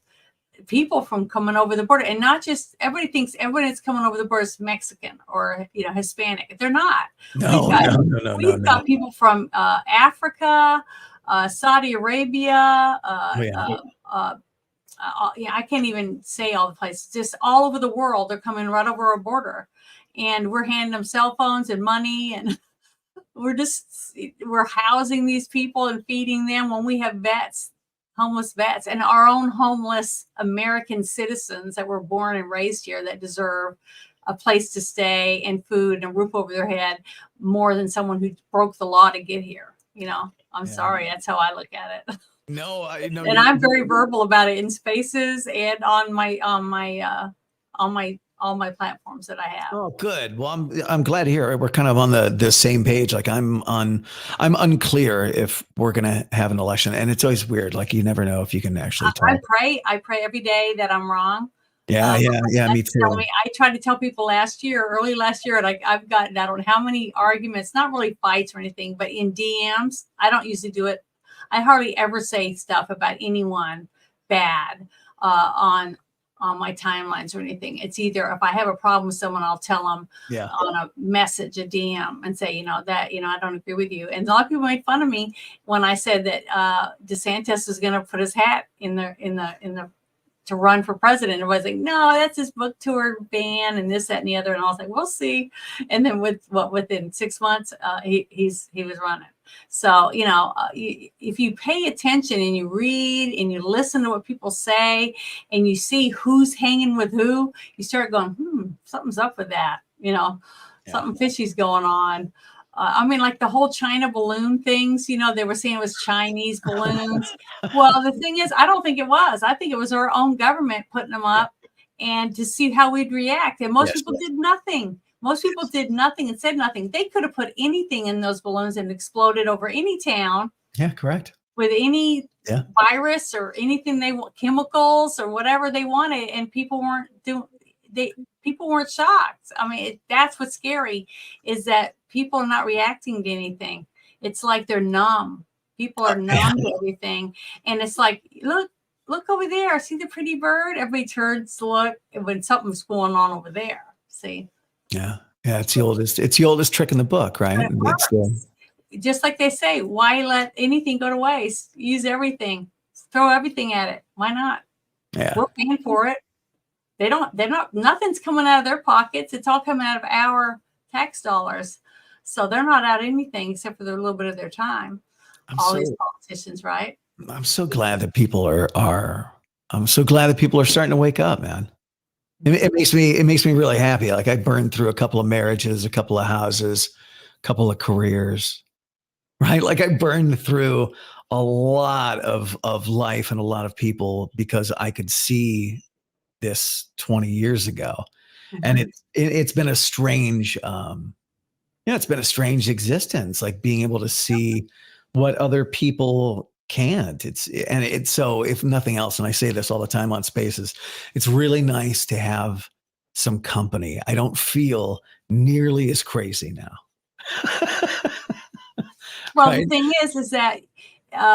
people from coming over the border. And not just, everybody thinks everyone that's coming over the border is Mexican or, Hispanic. They're not. No. We've got people from Africa, Saudi Arabia, I can't even say all the places, just all over the world. They're coming right over our border. And we're handing them cell phones and money, and we're housing these people and feeding them when we have vets, homeless vets, and our own homeless American citizens that were born and raised here that deserve a place to stay and food and a roof over their head more than someone who broke the law to get here. I'm sorry. That's how I look at it. No, and I'm very verbal about it in Spaces and on my all my platforms that I have. Oh, good. Well, I'm glad to hear we're kind of on the same page. Like I'm unclear if we're going to have an election, and it's always weird. Like you never know if you can actually talk. I pray every day that I'm wrong. Yeah, me too. I tried to tell people early last year, and I've gotten, I don't know how many arguments, not really fights or anything, but in DMs. I don't usually do it. I hardly ever say stuff about anyone bad on my timelines or anything. It's either if I have a problem with someone, I'll tell them on a message, a DM, and say, I don't agree with you. And a lot of people made fun of me when I said that DeSantis is going to put his hat in the to run for president. Everybody's like, no, that's his book tour ban and this, that, and the other. And I was like, we'll see. And then within 6 months, he was running. So, if you pay attention and you read and you listen to what people say and you see who's hanging with who, you start going, something's up with that. Something fishy's going on. Like the whole China balloon things, they were saying it was Chinese balloons. Well, the thing is, I don't think it was. I think it was our own government putting them up and to see how we'd react. And most people did nothing. Most people did nothing and said nothing. They could have put anything in those balloons and exploded over any town. Yeah, correct. With any virus or anything they want, chemicals or whatever they wanted, and people weren't doing. People weren't shocked. That's what's scary, is that people are not reacting to anything. It's like they're numb. People are numb to everything, and it's like, look over there. See the pretty bird? Everybody turns to look when something's going on over there. See. Yeah. It's the oldest trick in the book, right? Just like they say, why let anything go to waste? Use everything. Throw everything at it. Why not? Yeah. We're paying for it. Nothing's coming out of their pockets. It's all coming out of our tax dollars. So they're not out anything except for a little bit of their time. These politicians, right? I'm so glad that people I'm so glad that people are starting to wake up, man. It makes me really happy. Like I burned through a couple of marriages, a couple of houses, a couple of careers, right? Like I burned through a lot of life and a lot of people because I could see this 20 years ago. Mm-hmm. And it's been a strange, it's been a strange existence, like being able to see what other people can't. So if nothing else, and I say this all the time on Spaces, it's really nice to have some company. I don't feel nearly as crazy now. Well, right? The thing is that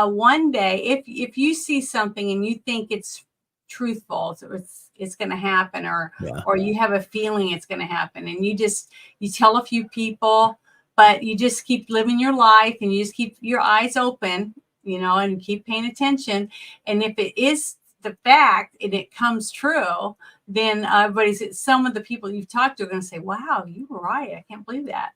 one day, if you see something and you think it's truthful, so it's going to happen, or you have a feeling it's going to happen, and you tell a few people, but you just keep living your life and you just keep your eyes open, and keep paying attention. And if it is the fact and it comes true, then some of the people you've talked to are going to say, wow, you were right. I can't believe that,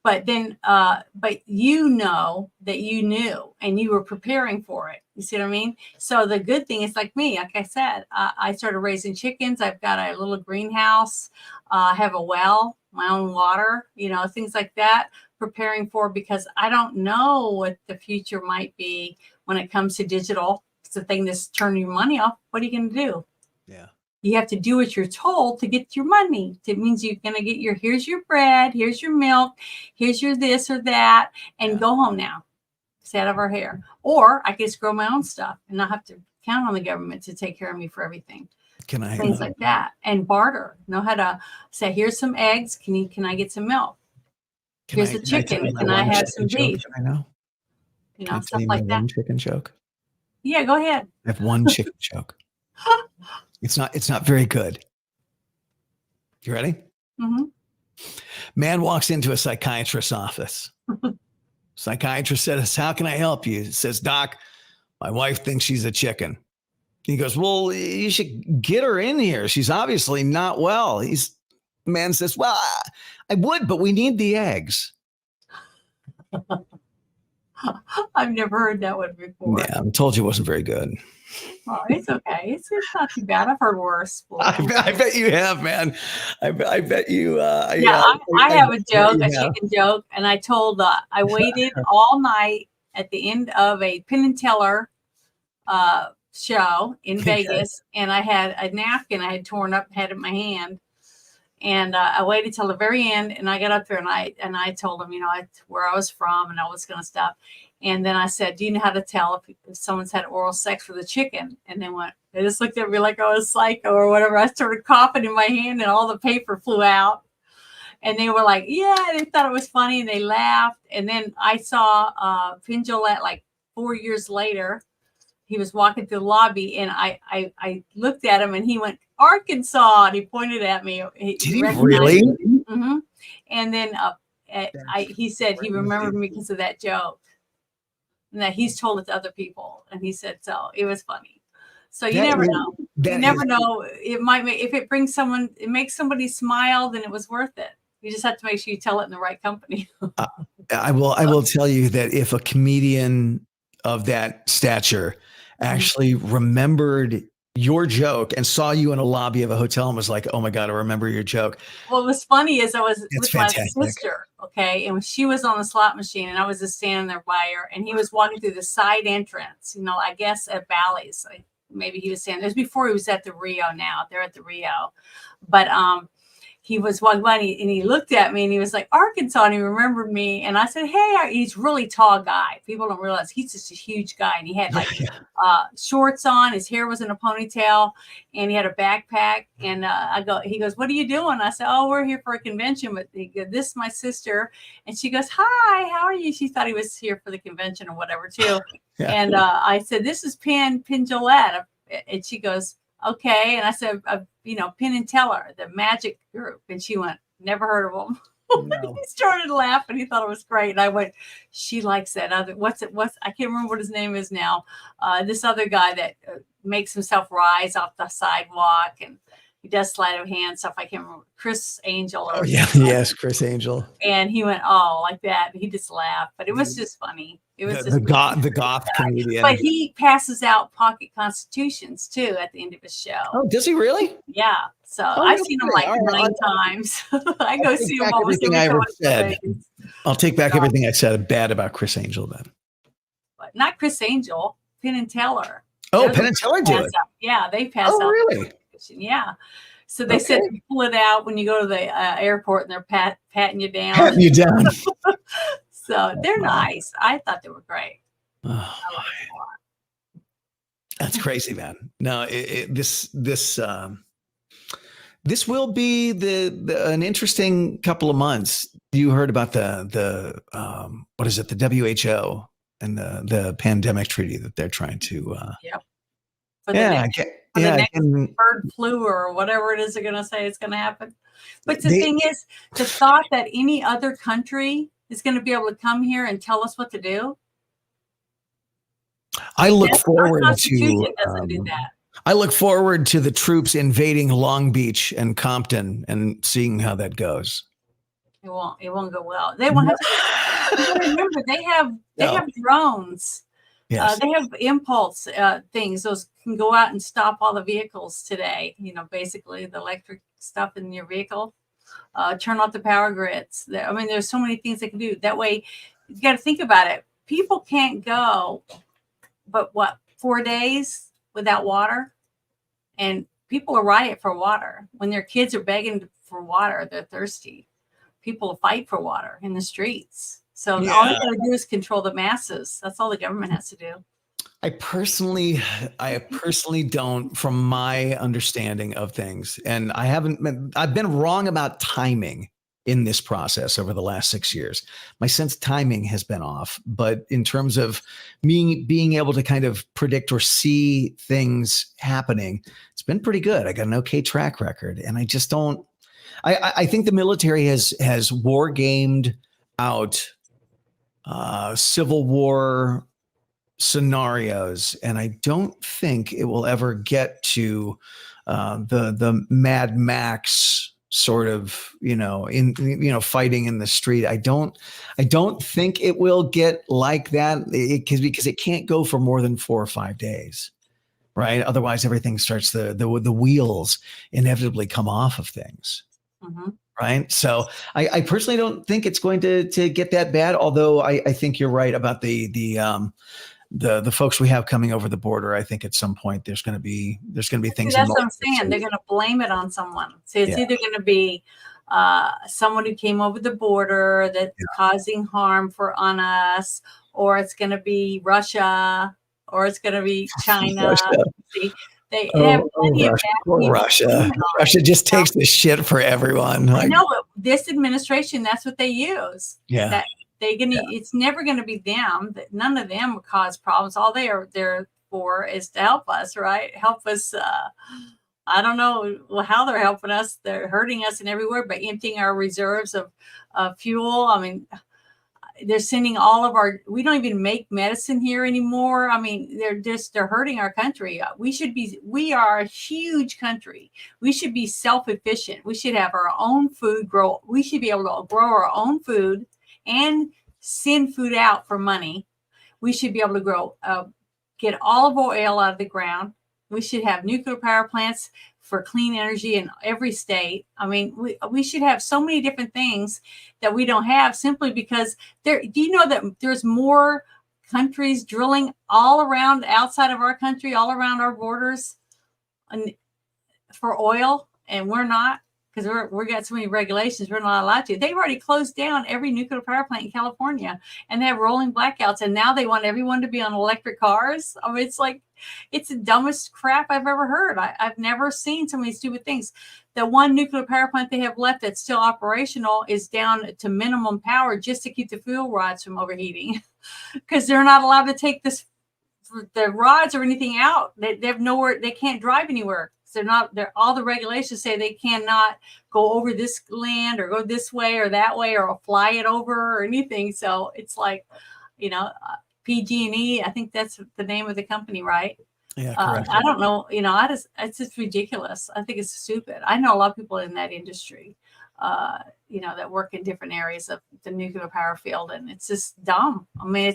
but then, but that you knew and you were preparing for it. You see what I mean? So the good thing is, like me, like I said, I started raising chickens. I've got a little greenhouse. I have a well, my own water, things like that, preparing for, because I don't know what the future might be when it comes to digital. It's a thing that's turning your money off. What are you going to do? Yeah. you have to do what you're told to get your money. It means you're going to get here's your bread, here's your milk, here's your this or that, and go home now. It's out of our hair. Or I can just grow my own stuff and not have to count on the government to take care of me for everything. Things like that. And barter. Know how to say, here's some eggs. Can I get some milk? Here's a chicken. Can I have some beef? I know. Stuff like that. One chicken joke. Yeah, go ahead. I have one chicken joke. It's not very good. You ready? Mm-hmm. Man walks into a psychiatrist's office. Psychiatrist says, "How can I help you?" He says, "Doc, my wife thinks she's a chicken." He goes, "Well, you should get her in here. She's obviously not well." Man says, "Well, I would, but we need the eggs." I've never heard that one before. Yeah, I told you it wasn't very good. Oh, it's okay. It's not too bad. I've heard worse. I bet you have, man. I bet you. I have a joke, a chicken joke, and I told. I waited all night at the end of a Penn and Teller show in Vegas, and I had a napkin I had torn up, had in my hand, and I waited till the very end, and I got up there and I told them, where I was from and all this kind of stuff. And then I said, "Do you know how to tell if someone's had oral sex with a chicken?" And they just looked at me like I was psycho or whatever. I started coughing in my hand and all the paper flew out. And they were like, yeah, they thought it was funny and they laughed. And then I saw Penn Jillette like 4 years later. He was walking through the lobby and I looked at him and he went, "Arkansas," and he pointed at me. Did he really? Mm-hmm. And then he said he remembered me because of that joke. And that he's told it to other people. And he said, so it was funny. So you never know. You never know. It might make, if it makes somebody smile, then it was worth it. You just have to make sure you tell it in the right company. I will tell you that if a comedian of that stature actually remembered your joke and saw you in a lobby of a hotel and was like, "Oh my God, I remember your joke." What was funny is I was with my sister, okay, and she was on the slot machine and I was just standing there by her, and he was walking through the side entrance, I guess at Bally's. Maybe he was standing. It was before he was at the Rio now. They're at the Rio. But he was walking by and he looked at me and he was like, "Arkansas," and he remembered me. And I said, "Hey," he's a really tall guy. People don't realize he's just a huge guy. And he had shorts on, his hair was in a ponytail, and he had a backpack. And he goes, "What are you doing?" I said, "Oh, we're here for a convention." But he goes, "This is my sister." And she goes, "Hi, how are you?" She thought he was here for the convention or whatever too. Yeah. And I said, "This is Penn Jillette." And she goes, "Okay." And I said, Penn and Teller, the magic group. And she went, "Never heard of them." No. He started laughing. He thought it was great. And I went, "She likes that other, I can't remember what his name is now. This other guy that makes himself rise off the sidewalk and he does sleight of hand stuff. I can't remember. Criss Angel. Oh, yeah. Yes, Criss Angel. And he went, "Oh," like that. He just laughed, but it was just funny. It was the goth comedian. But he passes out pocket constitutions too at the end of his show. Oh, does he really? Yeah. So I've seen him like 9 times. I go see him almost every time. I'll take back everything I said bad about Criss Angel then. But not Criss Angel, Penn and Teller. Oh, Penn and Teller do it. Yeah, they pass out. Oh, really? Yeah. So they said you pull it out when you go to the airport and they're patting you down. Patting you down. So they're nice. I thought they were great. Oh, that's crazy, man. No, this will be an interesting couple of months. You heard about the what is it? The WHO and the pandemic treaty that they're trying to. Yep. Bird flu or whatever it is they're going to say is going to happen. But the thing is, the thought that any other country is going to be able to come here and tell us what to do. I look forward to. Doesn't do that. I look forward to the troops invading Long Beach and Compton and seeing how that goes. It won't go well. They won't have to. Remember, they have drones. Yes. They have impulse things. Those can go out and stop all the vehicles today. Basically the electric stuff in your vehicle. Turn off the power grids. There's so many things they can do. That way, you got to think about it. People can't go, but 4 days without water, and people will riot for water. When their kids are begging for water, they're thirsty. People will fight for water in the streets. So all they got to do is control the masses. That's all the government has to do. I personally don't, from my understanding of things, and I've been wrong about timing in this process over the last 6 years. My sense of timing has been off, but in terms of me being able to kind of predict or see things happening, it's been pretty good. I got an okay track record, and I just don't. I think the military has war gamed out Civil War scenarios, and I don't think it will ever get to the Mad Max sort of, fighting in the street. I don't think it will get like that because it can't go for more than 4 or 5 days, right? Otherwise, everything starts the wheels inevitably come off of things. Mm-hmm. Right. So I personally don't think it's going to get that bad. Although I think you're right about the folks we have coming over the border. I think at some point there's going to be things. That's what I'm saying. They're going to blame it on someone. So it's either going to be someone who came over the border that's causing harm on us, or it's going to be Russia, or it's going to be China. See? They have plenty of Russia. Russia just takes the shit for everyone. I know, but this administration, that's what they use. Yeah. That it's never gonna be them. None of them cause problems. All they are there for is to help us, right? Help us. I don't know how they're helping us. They're hurting us in everywhere by emptying our reserves of fuel. I mean, they're sending we don't even make medicine here anymore. I mean, they're hurting our country. We are a huge country. We should be self-efficient. We should have our own food grow. We should be able to grow our own food and send food out for money. We should be able to get olive oil out of the ground. We should have nuclear power plants for clean energy in every state. I mean, we should have so many different things that we don't have simply because do you know that there's more countries drilling all around outside of our country, all around our borders for oil, and we're not, because we got so many regulations, we're not allowed to. They've already closed down every nuclear power plant in California, and they have rolling blackouts, and now they want everyone to be on electric cars. I mean, it's the dumbest crap I've ever heard. I've never seen so many stupid things. The one nuclear power plant they have left that's still operational is down to minimum power just to keep the fuel rods from overheating, because they're not allowed to take the rods or anything out. They have nowhere. They can't drive anywhere. All the regulations say they cannot go over this land or go this way or that way or fly it over or anything. So it's like, PG&E, I think that's the name of the company, right? Yeah, correct. I don't know. It's just ridiculous. I think it's stupid. I know a lot of people in that industry, that work in different areas of the nuclear power field, and it's just dumb. I mean,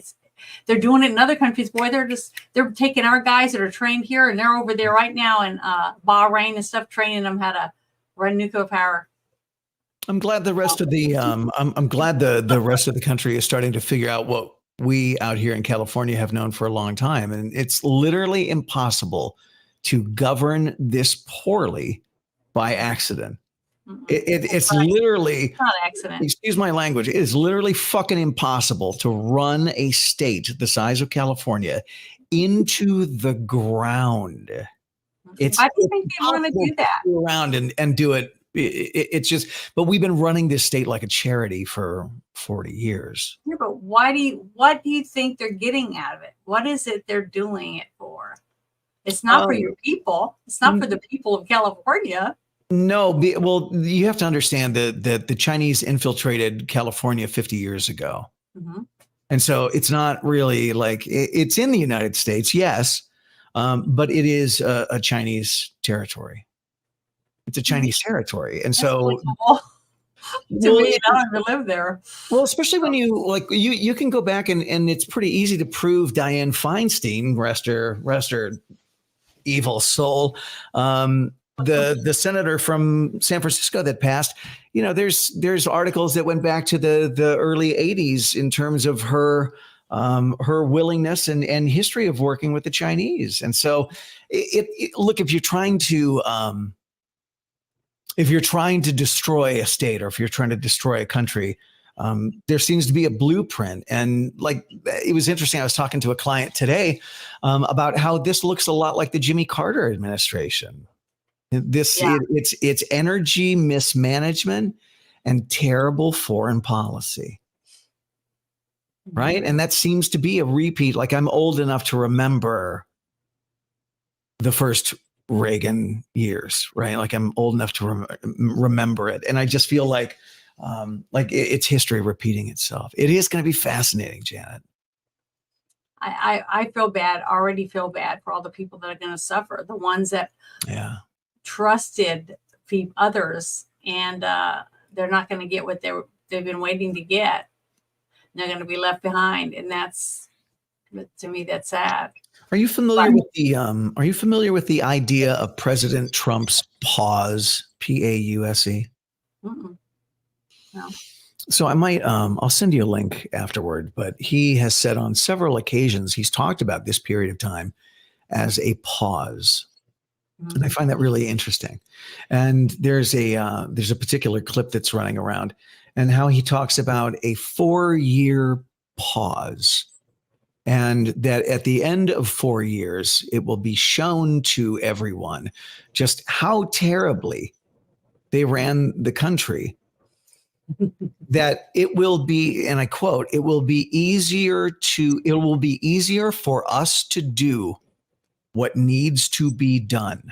they're doing it in other countries. Boy, they're taking our guys that are trained here, and they're over there right now in Bahrain and stuff, training them how to run nuclear power. I'm glad the rest of the I'm glad the rest of the country is starting to figure out what we out here in California have known for a long time. And it's literally impossible to govern this poorly by accident. It's literally not accident. Excuse my language. It is literally fucking impossible to run a state the size of California into the ground. Why do you think they want to do that? Around and do it. It's just, but we've been running this state like a charity for 40 years. Yeah, but what do you think they're getting out of it? What is it they're doing it for? It's not for your people. It's not for the people of California. No, well, you have to understand that the Chinese infiltrated California 50 years ago. Mm-hmm. And so it's not really like it's in the United States, yes, but it is a Chinese territory. It's a Chinese territory. And so me, I don't even live there. Well, especially when you can go back and it's pretty easy to prove Dianne Feinstein, rest her evil soul, the senator from San Francisco that passed, there's articles that went back to the early 80s in terms of her her willingness and history of working with the Chinese. And so, look, if you're trying to destroy a state, or if you're trying to destroy a country, there seems to be a blueprint. And like, it was interesting. I was talking to a client today about how this looks a lot like the Jimmy Carter administration. It's energy mismanagement and terrible foreign policy. Right. And that seems to be a repeat. Like, I'm old enough to remember the first Reagan years, right? Like, I'm old enough to remember it. And I just feel like it's history repeating itself. It is going to be fascinating, Janet. I already feel bad for all the people that are going to suffer, the ones that trusted others, and they're not going to get what they've been waiting to get. They're going to be left behind, and to me, that's sad. Are you familiar with the idea of President Trump's pause, PAUSE? No. So I might, I'll send you a link afterward, but he has said on several occasions, he's talked about this period of time as a pause. Mm-hmm. And I find that really interesting. And there's a particular clip that's running around, and how he talks about a 4-year pause. And that at the end of 4 years, it will be shown to everyone just how terribly they ran the country. That it will be, and I quote, it will be easier for us to do what needs to be done.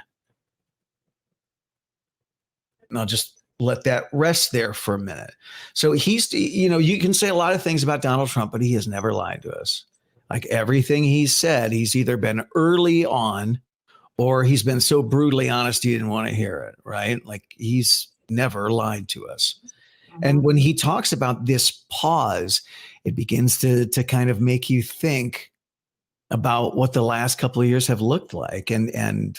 And I'll just let that rest there for a minute. So you can say a lot of things about Donald Trump, but he has never lied to us. Like, everything he's said, he's either been early on, or he's been so brutally honest you didn't want to hear it, right? Like, he's never lied to us. And when he talks about this pause, it begins to kind of make you think about what the last couple of years have looked like, and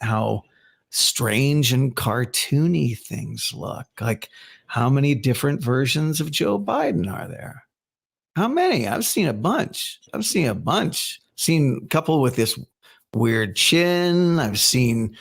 how strange and cartoony things look. Like, how many different versions of Joe Biden are there? How many? I've seen a bunch. Seen a couple with this weird chin. I've seen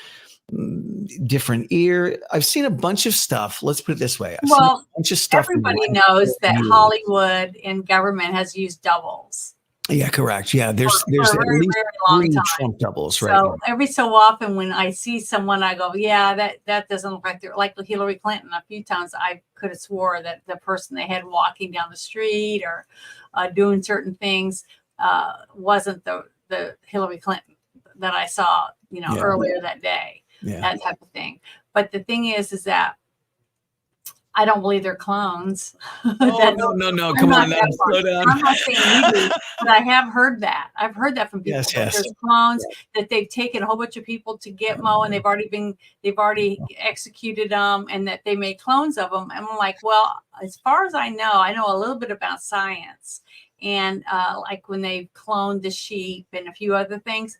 different ear. I've seen a bunch of stuff. Let's put it this way. I've seen a bunch of stuff. Everybody knows that Hollywood and government has used doubles. Yeah, correct. Yeah, there's at least very long time. Trump doubles, right? So every so often, when I see someone, I go, "Yeah, that doesn't look like they're like Hillary Clinton." A few times, I could have swore that the person they had walking down the street or doing certain things wasn't the Hillary Clinton that I saw, earlier that day. Yeah. That type of thing. But the thing is that I don't believe they're clones. No. Come on, slow down. I'm not saying you do, but I have heard that. I've heard that from people. Yes. There's clones, that they've taken a whole bunch of people to Gitmo, and they've already executed them, and that they made clones of them. And I'm like, well, as far as I know a little bit about science, and like when they cloned the sheep and a few other things,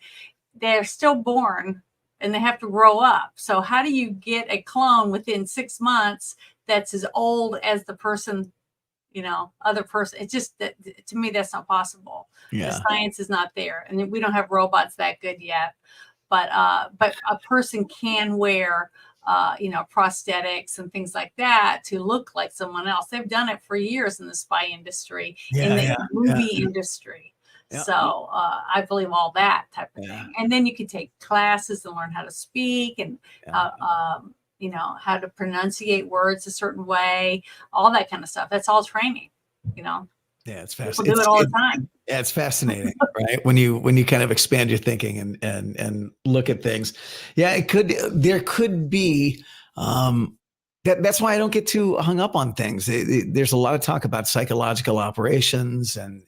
they're still born and they have to grow up. So how do you get a clone within 6 months that's as old as the person, other person? It's just that, to me, that's not possible. Yeah. The science is not there, and we don't have robots that good yet. But a person can wear, prosthetics and things like that to look like someone else. They've done it for years in the spy industry, in the movie industry. Yeah. So I believe all that type of thing. And then you can take classes and learn how to speak, and how to pronunciate words a certain way, all that kind of stuff. That's all training, Yeah, it's fascinating. People do it all the time. Yeah, it's fascinating, right? When you kind of expand your thinking and look at things. Yeah, there could be. That's why I don't get too hung up on things. There's a lot of talk about psychological operations and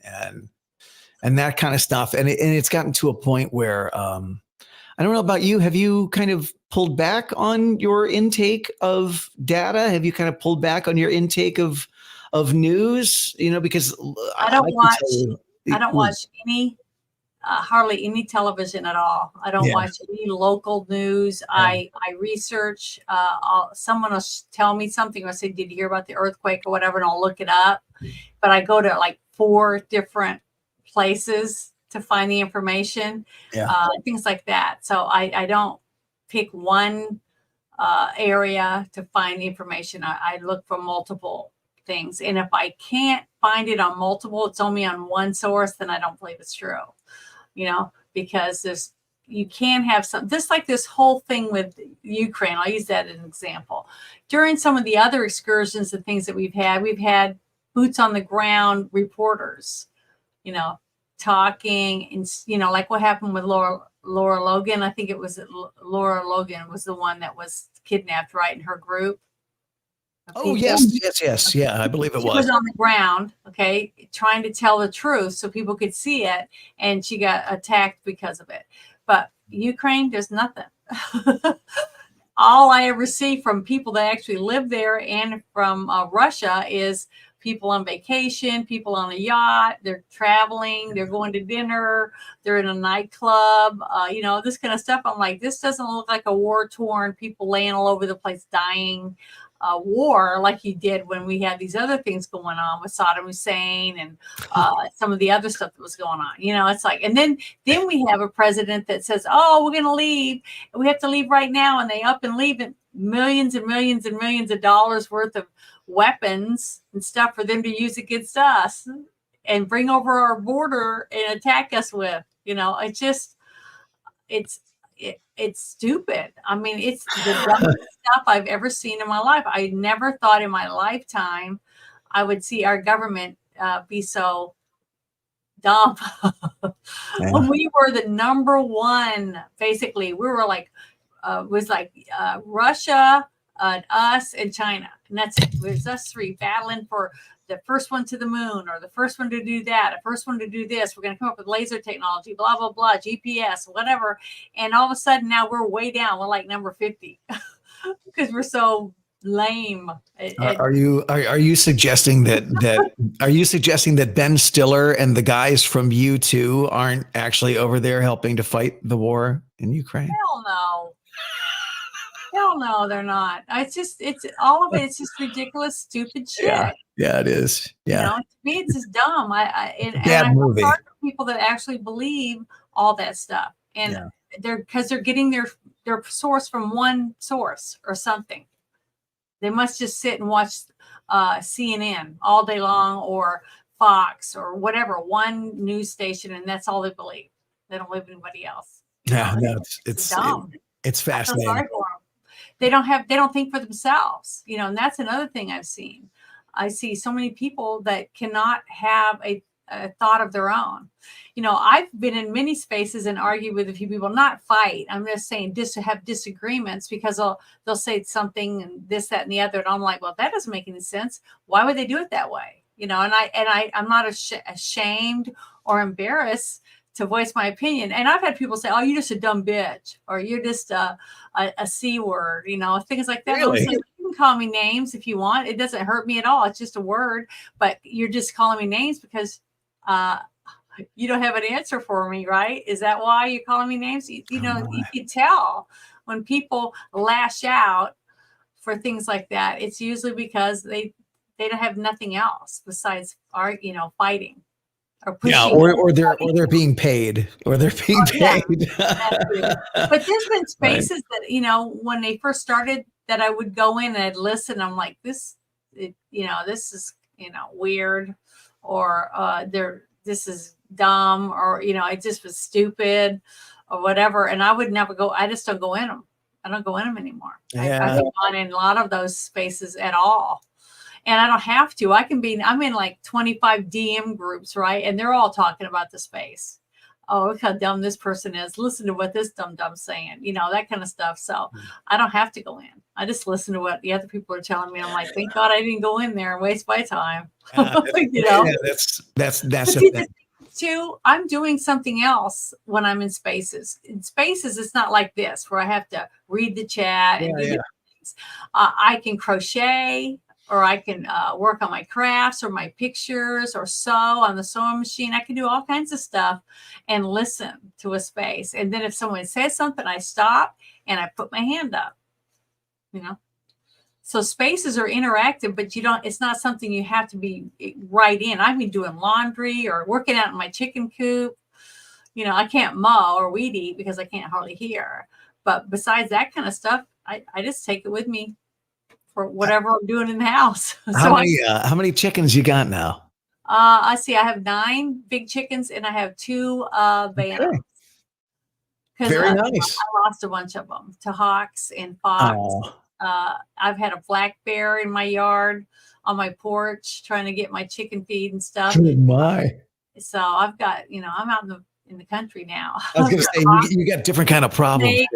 that kind of stuff. And it's gotten to a point where, I don't know about you. Have you kind of pulled back on your intake of data? Have you kind of pulled back on your intake of news? Because I don't watch any, hardly any television at all. I don't watch any local news. I research, someone will tell me something. I'll say, did you hear about the earthquake or whatever? And I'll look it up. But I go to like 4 different places to find the information, Yeah. things like that. So I don't pick one area to find the information. I look for multiple things. And if I can't find it on multiple, it's only on one source, then I don't believe it's true, because you can have some, just like this whole thing with Ukraine. I'll use that as an example. During some of the other excursions and things that we've had boots on the ground reporters, talking, and, like what happened with Laura Logan. I think it was Laura Logan was the one that was kidnapped, right, in her group. Oh, yes. Yeah, I believe it she was on the ground, okay, trying to tell the truth so people could see it, and she got attacked because of it. But Ukraine, there's nothing. All I ever see from people that actually live there and from Russia is people on vacation, people on a yacht, they're traveling, they're going to dinner, they're in a nightclub, this kind of stuff. I'm like, this doesn't look like a war-torn, people laying all over the place dying war like he did when we had these other things going on with Saddam Hussein and some of the other stuff that was going on. It's like, and then we have a president that says, oh, we're going to leave. We have to leave right now. And they up and leave it, millions and millions and millions of dollars worth of weapons and stuff for them to use against us and bring over our border and attack us with. It's stupid. I mean, it's the dumbest stuff I've ever seen in my life. I never thought in my lifetime I would see our government be so dumb. When we were the number one, basically, we were like, Russia, us, and China. And it was us three battling for the first one to the moon, or the first one to do that, the first one to do this. We're going to come up with laser technology, blah, blah, blah, GPS, whatever. And all of a sudden now we're way down. We're like number 50 because we're so lame. Are you suggesting that Ben Stiller and the guys from U2 aren't actually over there helping to fight the war in Ukraine? Hell no. Hell no, they're not. It's all of it. It's just ridiculous, stupid shit. Yeah, it is. Yeah. To me, it's just dumb. I movie. feel people that actually believe all that stuff, and they're getting their source from one source or something. They must just sit and watch CNN all day long, or Fox, or whatever, one news station, and that's all they believe. They don't believe anybody else. Yeah, no, it's dumb. It's fascinating. I'm sorry for them. They don't think for themselves, and that's another thing I've seen. I see so many people that cannot have a thought of their own. I've been in many spaces and argued with a few people, not fight. I'm just saying have disagreements, because they'll say something and this, that, and the other. And I'm like, well, that doesn't make any sense. Why would they do it that way? And I'm not ashamed or embarrassed to voice my opinion. And I've had people say, oh, you're just a dumb bitch, or you're just a C word, things like that. Really? You can call me names if you want. It doesn't hurt me at all. It's just a word, but you're just calling me names because you don't have an answer for me, right? Is that why you're calling me names? You can tell when people lash out for things like that. It's usually because they don't have nothing else besides fighting. Or they're being paid, or they're being paid. But there's been spaces that when they first started, that I would go in and I'd listen. I'm like, this is weird, or this is dumb, or it just was stupid, or whatever. And I would never go. I just don't go in them. I don't go in them anymore. I haven't gone in a lot of those spaces at all. And I don't have to. I'm in like 25 DM groups, right? And they're all talking about the space. Oh, look how dumb this person is. Listen to what this dumb's saying, that kind of stuff. So I don't have to go in. I just listen to what the other people are telling me. I'm like, thank God I didn't go in there and waste my time. That's the thing. Too, I'm doing something else when I'm in spaces. In spaces, it's not like this where I have to read the chat and do things. I can crochet, or I can work on my crafts or my pictures, or sew on the sewing machine. I can do all kinds of stuff and listen to a space. And then if someone says something, I stop and I put my hand up, So spaces are interactive, but it's not something you have to be right in. I've been doing laundry or working out in my chicken coop. I can't mow or weed eat because I can't hardly hear. But besides that kind of stuff, I just take it with me for whatever I'm doing in the house. How many chickens you got now? I see. I have 9 big chickens and I have 2 bantams. Very nice. I lost a bunch of them to hawks and fox. I've had a black bear in my yard on my porch trying to get my chicken feed and stuff. Oh my! So I've got, I'm out in the country now. I was going to say you got different kind of problems.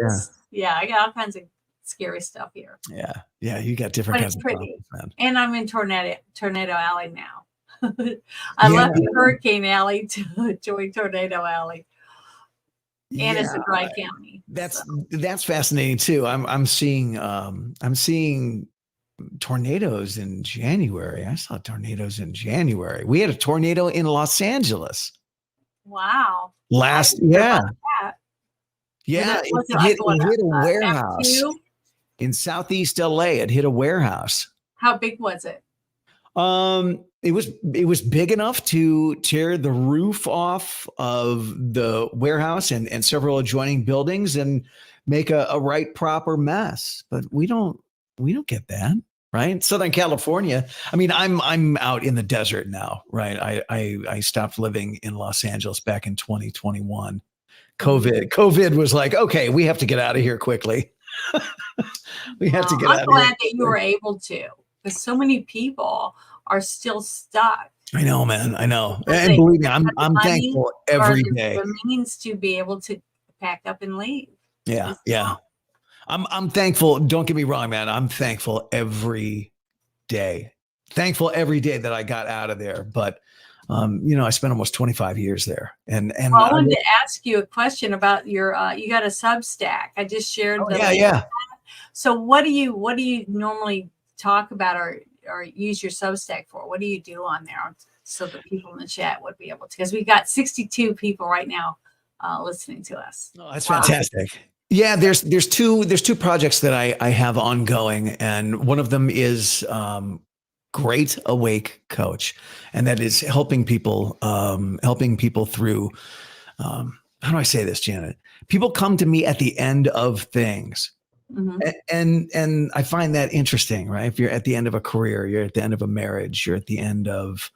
Yeah, I got all kinds of scary stuff here. Yeah, you got different kinds of problems, man. And I'm in Tornado Alley now. I left the Hurricane Alley to join Tornado Alley. And it's a dry county. That's fascinating too. I'm seeing tornadoes in January. I saw tornadoes in January. We had a tornado in Los Angeles. Wow. Yeah. It hit a warehouse in Southeast LA. It hit a warehouse. How big was it? It was big enough to tear the roof off of the warehouse and several adjoining buildings and make a right proper mess. But we don't get that, right? Southern California. I mean, I'm out in the desert now, right? I stopped living in Los Angeles back in 2021. COVID was like, okay, we have to get out of here quickly. We have to get out of here. I'm glad that you were able to, because so many people are still stuck. I know, man. I know. And believe me, I'm thankful every day. The means to be able to pack up and leave. Yeah. I'm thankful. Don't get me wrong, man. I'm thankful every day. Thankful every day that I got out of there. But I spent almost 25 years there. And I wanted to ask you a question about your you got a Substack. I just shared yeah. So what do you normally talk about or use your Substack for? What do you do on there so that people in the chat would be able to? Because we got 62 people right now listening to us. Oh, that's fantastic. Yeah, there's two projects that I have ongoing, and one of them is Great Awake Coach, and that is helping people through. How do I say this, Janet? People come to me at the end of things. Mm-hmm. And I find that interesting, right? If you're at the end of a career, you're at the end of a marriage, you're at the end of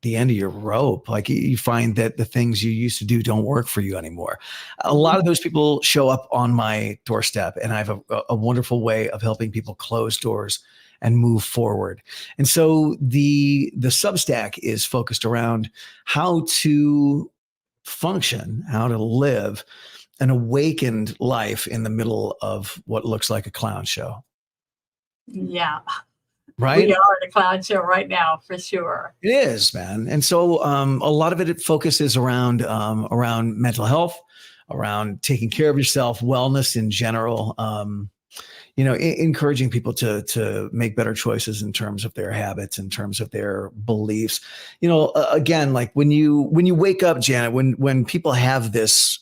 your rope. Like you find that the things you used to do don't work for you anymore. A lot of those people show up on my doorstep, and I have a wonderful way of helping people close doors and move forward. And so the Substack is focused around how to function, how to live an awakened life in the middle of what looks like a clown show. Yeah. Right. We are at a clown show right now, for sure. It is, man. And so a lot of it focuses around mental health, around taking care of yourself, wellness in general, encouraging people to make better choices in terms of their habits, in terms of their beliefs. Again, like when you wake up, Janet, when people have this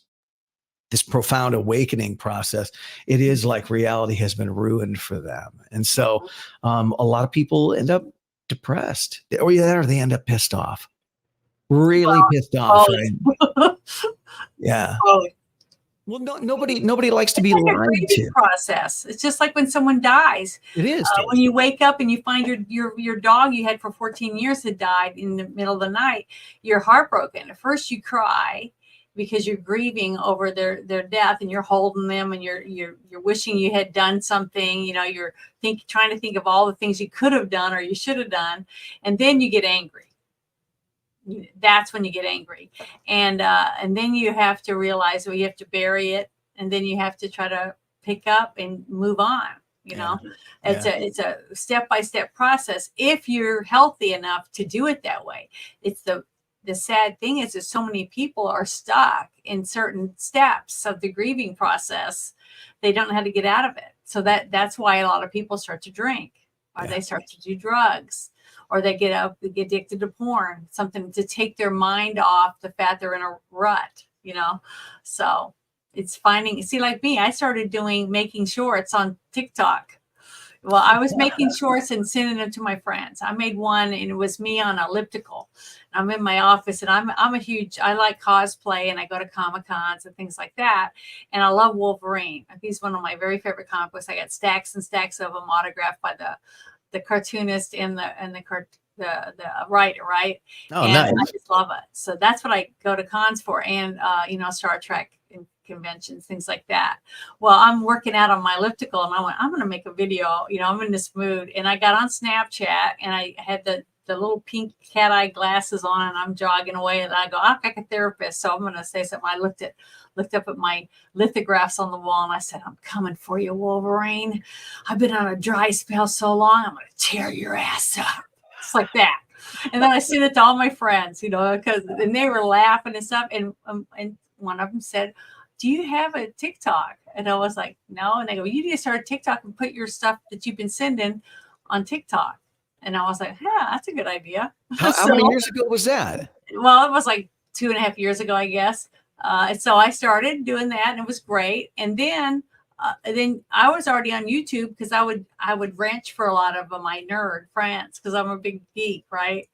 profound awakening process, it is like reality has been ruined for them. And so a lot of people end up depressed, or they end up pissed off, really pissed off. Right? Yeah. Well, nobody likes to be lied to. Process. It's just like when someone dies. It is. When you wake up and you find your dog you had for 14 years had died in the middle of the night, you're heartbroken. At first you cry because you're grieving over their death, and you're holding them, and you're wishing you had done something. You're trying to think of all the things you could have done or you should have done, and then you get angry. That's when you get angry, and then you have to realize you have to bury it, and then you have to try to pick up and move on. It's a step-by-step process if you're healthy enough to do it that way. It's the sad thing is that so many people are stuck in certain steps of the grieving process. They don't know how to get out of it. So that's why a lot of people start to drink, or they start to do drugs, or they get addicted to porn, something to take their mind off the fact they're in a rut, So it's like me, I started making shorts on TikTok, Well, I was making shorts and sending them to my friends. I made one and it was me on elliptical. I'm in my office and I like cosplay and I go to Comic Cons and things like that. And I love Wolverine. He's one of my very favorite comic books. I got stacks and stacks of them autographed by the cartoonist and the writer, right? Oh, and nice. I just love it. So that's what I go to cons for, and Star Trek and conventions, things like that. Well, I'm working out on my elliptical, and I went, I'm going to make a video. I'm in this mood, and I got on Snapchat, and I had the little pink cat eye glasses on, and I'm jogging away, and I go, I'm like a therapist, so I'm going to say something. I looked up at my lithographs on the wall, and I said, I'm coming for you, Wolverine. I've been on a dry spell so long, I'm going to tear your ass up. It's like that. And then I sent it to all my friends, and they were laughing and stuff. And one of them said, do you have a TikTok? And I was like, no. And they go, you need to start a TikTok and put your stuff that you've been sending on TikTok. And I was like, yeah, that's a good idea. How many years ago was that? Well, it was like 2.5 years ago, I guess. And so I started doing that, and it was great. And then I was already on YouTube because I would wrench for a lot of my nerd friends because I'm a big geek, right?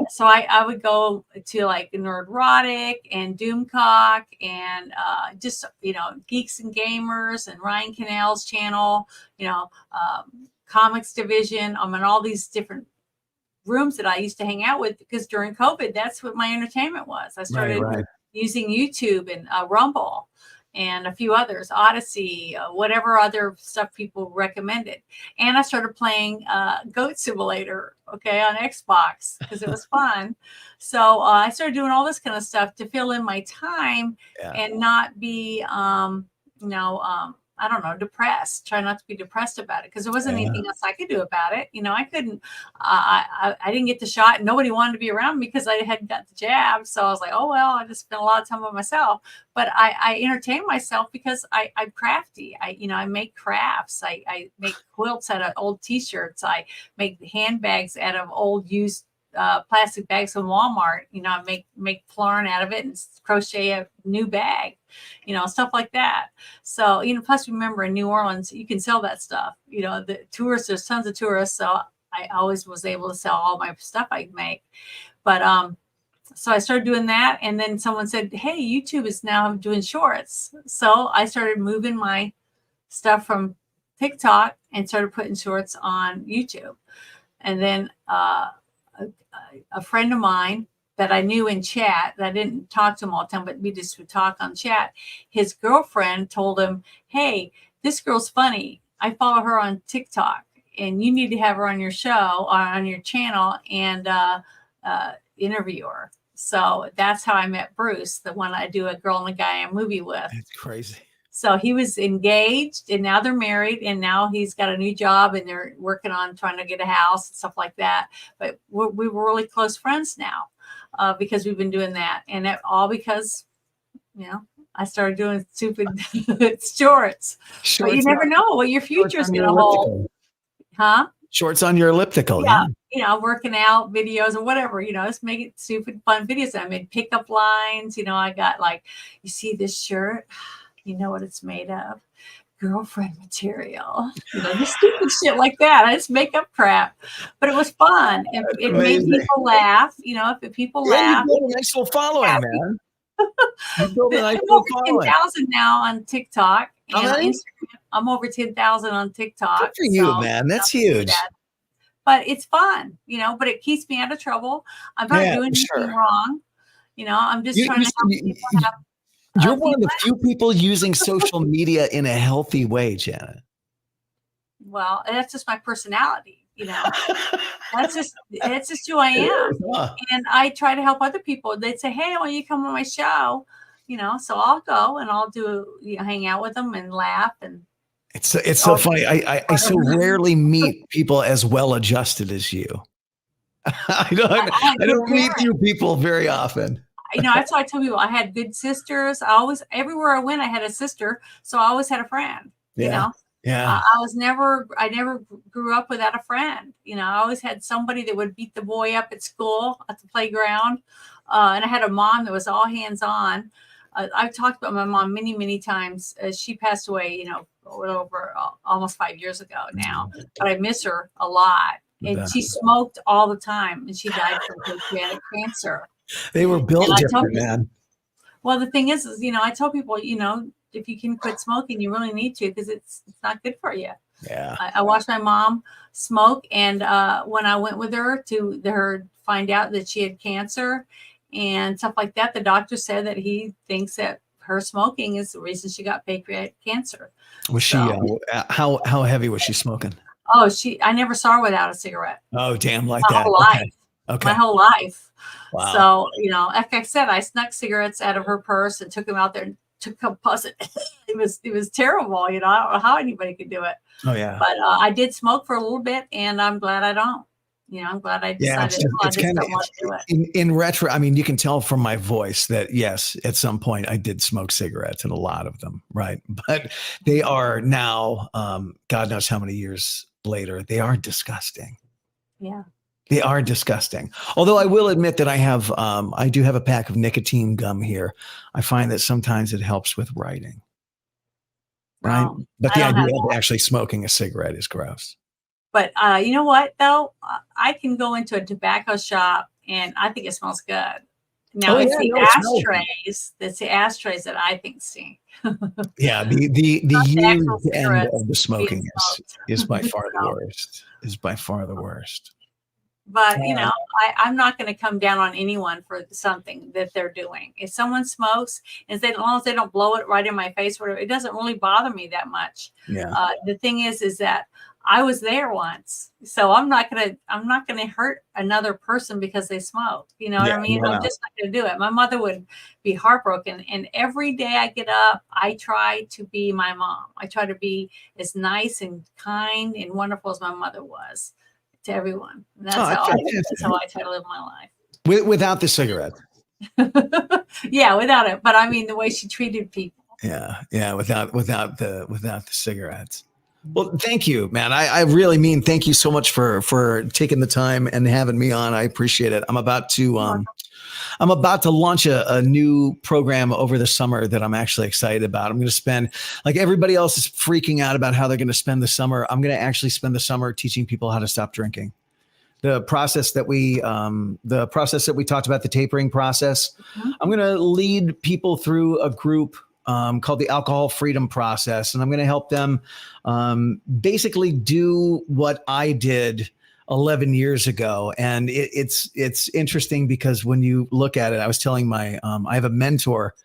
So I would go to like Nerdrotic and Doomcock and just Geeks and Gamers and Ryan Cannell's channel, Comics Division. I'm in all these different rooms that I used to hang out with because during COVID, that's what my entertainment was. I started using YouTube and Rumble and a few others, Odyssey, whatever other stuff people recommended. And I started playing Goat Simulator, on Xbox because it was fun. So I started doing all this kind of stuff to fill in my time and not be, I don't know, depressed. Try not to be depressed about it because there wasn't anything else I could do about it. I couldn't, I didn't get the shot and nobody wanted to be around me because I hadn't got the jab. So I was like, oh, well, I just spent a lot of time with myself, but I entertain myself because I'm crafty. I make crafts. I make quilts out of old t-shirts. I make handbags out of old used plastic bags from Walmart. I make yarn out of it and crochet a new bag, stuff like that. So, plus remember in New Orleans, you can sell that stuff. The tourists, there's tons of tourists. So I always was able to sell all my stuff I make. But so I started doing that. And then someone said, hey, YouTube is now doing shorts. So I started moving my stuff from TikTok and started putting shorts on YouTube. And then a friend of mine that I knew in chat, that I didn't talk to him all the time, but we just would talk on chat. His girlfriend told him, hey, this girl's funny. I follow her on TikTok and you need to have her on your show or on your channel and interview her. So that's how I met Bruce, the one I do a Girl and a Guy in movie with. That's crazy. So he was engaged and now they're married and now he's got a new job and they're working on trying to get a house and stuff like that. But we were really close friends now because we've been doing that. And that all because, I started doing stupid shorts. But you never know what your future's going to hold. Huh? Shorts on your elliptical. Yeah. Working out videos or whatever, just make it stupid, fun videos. I made pickup lines. I got like, you see this shirt? You know what it's made of? Girlfriend material. Just stupid shit like that. I just make up crap. But it was fun. It made people laugh. If people laugh. You built a nice little following, man. You built a nice little following. 10,000 now on TikTok. And on many? Instagram. I'm over 10,000 on TikTok. Good for you, man. That's huge. But it's fun, but it keeps me out of trouble. I'm not doing anything wrong. I'm just trying to help people have. You're one of the few people using social media in a healthy way, Janet. Well, that's just my personality, That's just who I am. And I try to help other people. They'd say, hey, why don't you come on my show? So I'll go and I'll hang out with them and laugh. And it's so funny. I so rarely meet people as well adjusted as you. I don't meet you people very often. That's why I tell people I had good sisters. Everywhere I went, I had a sister. So I always had a friend, Yeah. I never grew up without a friend. I always had somebody that would beat the boy up at school, at the playground. And I had a mom that was all hands on. I've talked about my mom many, many times. She passed away, over almost 5 years ago now, but I miss her a lot. And she smoked all the time, and she died from pancreatic cancer. They were built different, man. Well, the thing is, I tell people, if you can quit smoking, you really need to, because it's not good for you. Yeah. I watched my mom smoke, and when I went with her to her find out that she had cancer and stuff like that, the doctor said that he thinks that her smoking is the reason she got pancreatic cancer. Was she how heavy was she smoking? Oh, I never saw her without a cigarette. Oh, damn, like my that. Whole life. Okay. My whole life. Wow. So, like I said, I snuck cigarettes out of her purse and took them out there and took a puff. It was terrible. I don't know how anybody could do it. Oh yeah. But I did smoke for a little bit, and I'm glad I don't. I'm glad I decided it's kind of in retro. I mean, you can tell from my voice that yes, at some point I did smoke cigarettes, and a lot of them, right? But they are now, God knows how many years later, they are disgusting. Yeah. They are disgusting. Although I will admit that I do have a pack of nicotine gum here. I find that sometimes it helps with writing. Right. But the idea of actually smoking a cigarette is gross. But you know what, though? I can go into a tobacco shop, and I think it smells good. Now, it's the ashtrays that I think stink. Yeah, the used end of the smoking is by far the worst. Is by far the worst. But, I'm not going to come down on anyone for something that they're doing. If someone smokes, and as long as they don't blow it right in my face, whatever, it doesn't really bother me that much. Yeah. The thing is that I was there once, so I'm not gonna hurt another person because they smoke. You know what I mean? I'm just not gonna do it. My mother would be heartbroken, and every day I get up, I try to be my mom. I try to be as nice and kind and wonderful as my mother was to everyone. And that's how I try to live my life. Without the cigarette. Yeah, without it. But I mean, the way she treated people. Yeah. Without the cigarettes. Well, thank you, man. I really mean thank you so much for taking the time and having me on. I appreciate it. I'm about to launch a new program over the summer that I'm actually excited about. I'm going to spend, like everybody else is freaking out about how they're going to spend the summer. I'm going to actually spend the summer teaching people how to stop drinking. The process that we talked about, the tapering process. Mm-hmm. I'm going to lead people through a group called the Alcohol Freedom Process. And I'm going to help them basically do what I did 11 years ago. And it's interesting because when you look at it, I was telling I have a mentor,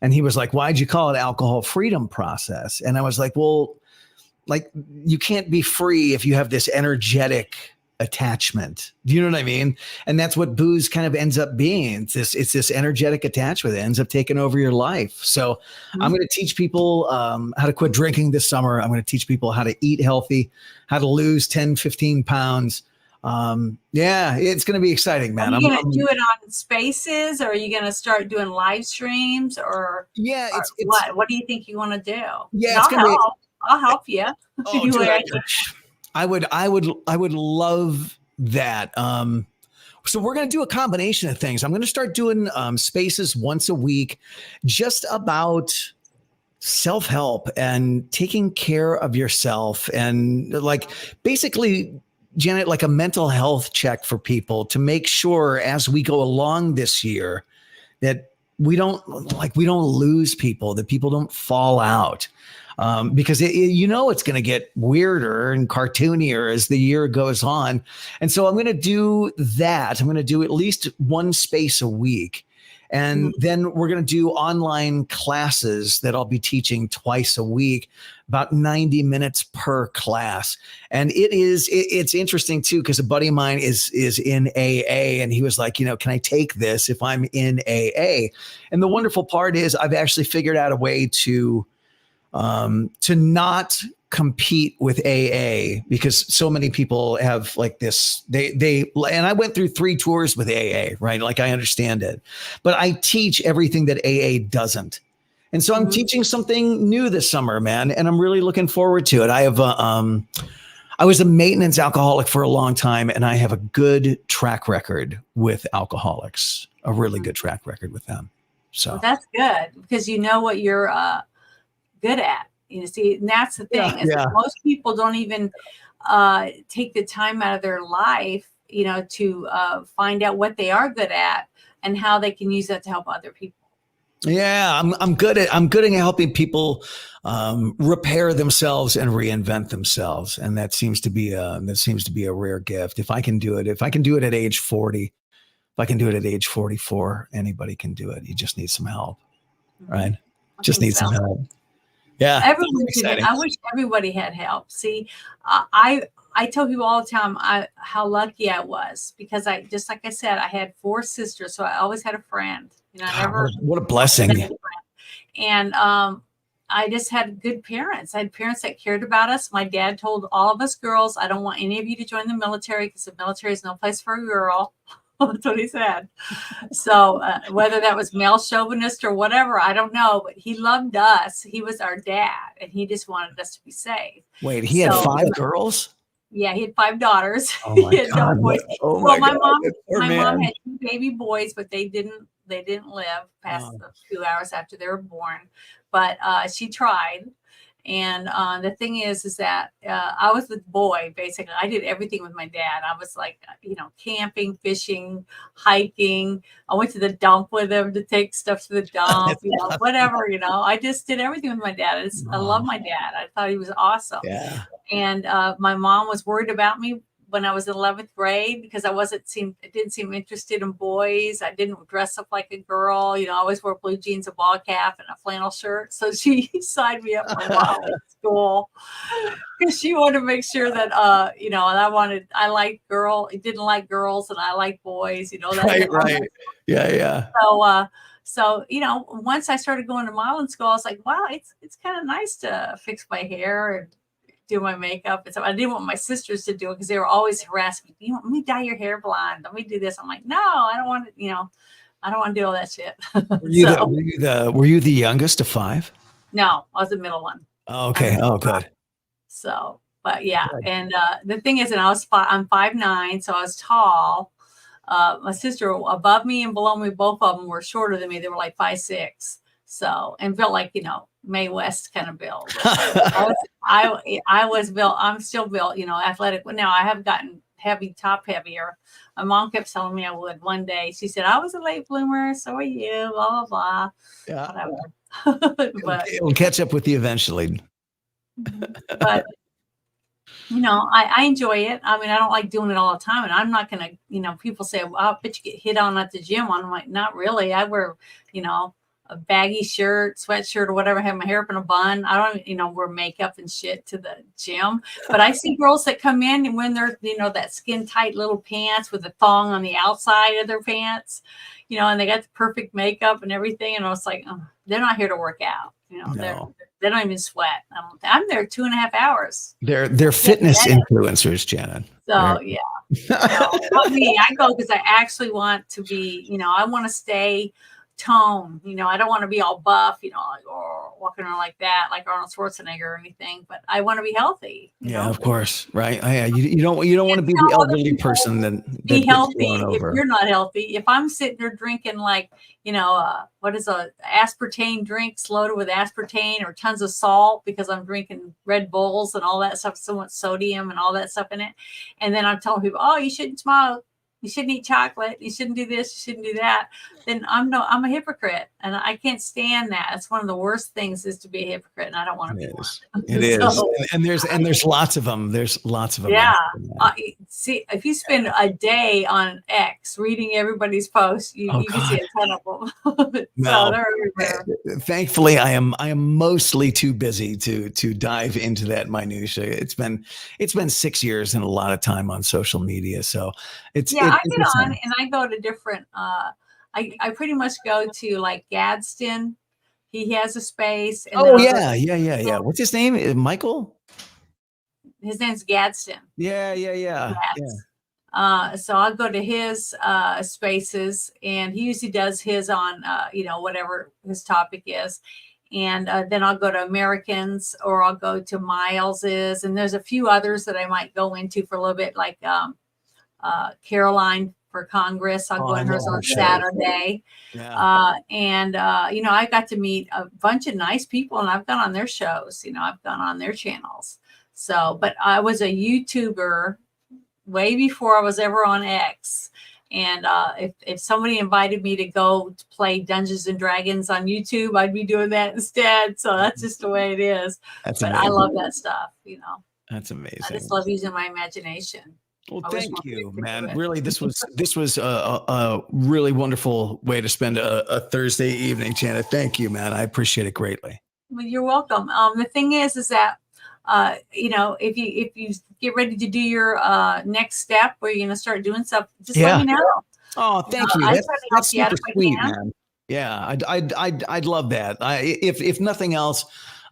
and he was like, why'd you call it Alcohol Freedom Process? And I was like, well, like you can't be free if you have this energetic attachment. Do you know what I mean? And that's what booze kind of ends up being. It's this energetic attachment that ends up taking over your life. So I'm going to teach people how to quit drinking this summer. I'm going to teach people how to eat healthy, how to lose 10, 15 pounds. It's going to be exciting, man. Are you going to do it on Spaces, or are you going to start doing live streams, or what do you think you want to do? Yeah, I'll help you. I would love that. So we're going to do a combination of things. I'm going to start doing Spaces once a week, just about self-help and taking care of yourself, and like basically, Janet, like a mental health check for people to make sure as we go along this year that we don't lose people, that people don't fall out. Because it's going to get weirder and cartoonier as the year goes on. And so I'm going to do that. I'm going to do at least one space a week. And then we're going to do online classes that I'll be teaching twice a week, about 90 minutes per class. And it's interesting too, because a buddy of mine is in AA, and he was like, can I take this if I'm in AA? And the wonderful part is I've actually figured out a way to not compete with AA, because so many people have like this, and I went through 3 tours with AA, right? Like I understand it, but I teach everything that AA doesn't. And so I'm teaching something new this summer, man. And I'm really looking forward to it. I have, I was a maintenance alcoholic for a long time, and I have a good track record with alcoholics, a really good track record with them. So that's good, because you know what you're, good at. You see, and that's the thing is that most people don't even take the time out of their life, you know, to find out what they are good at and how they can use that to help other people. Yeah, I'm good at helping people repair themselves and reinvent themselves, and that seems to be a rare gift. If I can do it at age 40, if I can do it at age 44, anybody can do it. You just need some help, right? Just need some help. Yeah, everyone should. I wish everybody had help. See, I tell people all the time how lucky I was, because I, just like I said, I had 4 sisters, so I always had a friend. You know, I never. What a blessing. And I just had good parents. I had parents that cared about us. My dad told all of us girls, I don't want any of you to join the military because the military is no place for a girl. That's what he said. So whether that was male chauvinist or whatever, I don't know, but he loved us. He was our dad, and he just wanted us to be safe. Wait, he had 5 girls? Yeah, he had 5 daughters. Oh my God. My mom had 2 baby boys, but they didn't live past a few hours after they were born. But she tried. And the thing is that I was the boy, basically. I did everything with my dad. I was like, you know, camping, fishing, hiking. I went to the dump with him to take stuff to the dump, you know, whatever, you know. I just did everything with my dad. I love my dad. I thought he was awesome. Yeah. And my mom was worried about me when I was in 11th grade because I didn't seem interested in boys. I didn't dress up like a girl. You know, I always wore blue jeans, a ball cap, and a flannel shirt. So she signed me up for a while at school because she wanted to make sure that, you know, and didn't like girls, and I liked boys, you know. Right. Yeah. So, you know, once I started going to modeling school, I was like, wow, it's kind of nice to fix my hair and do my makeup. And so I didn't want my sisters to do it because they were always harassing me. You want me to dye your hair blonde? Let me do this. I'm like, no, I don't want to, you know, I don't want to do all that shit. Were you the youngest of 5? No, I was the middle one. Oh, okay. Oh, good. So, but yeah. Good. And the thing is, and I'm 5'9", so I was tall. My sister above me and below me, both of them were shorter than me. They were like 5'6". So, and built like, you know, Mae West kind of build. I was built. I'm still built, you know, athletic. But now I have gotten heavier. My mom kept telling me I would one day. She said, I was a late bloomer. So are you, blah, blah, blah. Yeah. But it'll catch up with you eventually. But, you know, I enjoy it. I mean, I don't like doing it all the time. And I'm not going to, you know, people say, well, I bet you get hit on at the gym. I'm like, not really. I wear, you know, a baggy shirt, sweatshirt, or whatever, have my hair up in a bun. I don't, you know, wear makeup and shit to the gym. But I see girls that come in and when they're, you know, that skin tight little pants with a thong on the outside of their pants, you know, and they got the perfect makeup and everything. And I was like, oh, they're not here to work out. You know, they don't even sweat. I'm there 2.5 hours. They're fitness influencers, Janet. So yeah. Not me. I go because I actually want to be, you know, I want to stay tone, you know, I don't want to be all buff, you know, like, or walking around like that, like Arnold Schwarzenegger or anything, but I want to be healthy. Yeah, know? Of course. Right. Yeah. You don't want to be the elderly person that be healthy if you're not healthy. If I'm sitting there drinking like, you know, what is a aspartame drinks loaded with aspartame or tons of salt because I'm drinking Red Bulls and all that stuff, so much sodium and all that stuff in it. And then I'm telling people, oh, you shouldn't smoke. You shouldn't eat chocolate. You shouldn't do this. You shouldn't do that. Then I'm a hypocrite, and I can't stand that. It's one of the worst things is to be a hypocrite, and I don't want to be one. It is, and there's lots of them. There's lots of them. Yeah. See, if you spend a day on X reading everybody's posts, you can see a ton of them. So they're everywhere. Thankfully, I am mostly too busy to dive into that minutia. It's been 6 years and a lot of time on social media, so it's I get on and I go to different. I pretty much go to like Gadsden. He has a space. And yeah. What's his name? Michael? His name's Gadsden. Yeah. So I'll go to his spaces, and he usually does his on, you know, whatever his topic is. And then I'll go to Americans, or I'll go to Miles's. And there's a few others that I might go into for a little bit, like Caroline for Congress. I'll Oh, go I in love hers on her shows. Saturday. Yeah. You know, I got to meet a bunch of nice people, and I've gone on their shows. You know, I've gone on their channels. So, but I was a YouTuber way before I was ever on X. And if somebody invited me to go to play Dungeons and Dragons on YouTube, I'd be doing that instead. So that's just the way it is. That's But amazing. I love that stuff, you know. That's amazing. I just love using my imagination. Well, I wish thank more you, people could do man. it. Really, this was a really wonderful way to spend a Thursday evening, Janet. Thank you, man. I appreciate it greatly. Well, you're welcome. The thing is that you know, if you get ready to do your next step where you're gonna start doing stuff, just let me know. Oh, thank you. I That's, try to help that's you out super if I sweet, can. man. Yeah, I'd love that. If nothing else,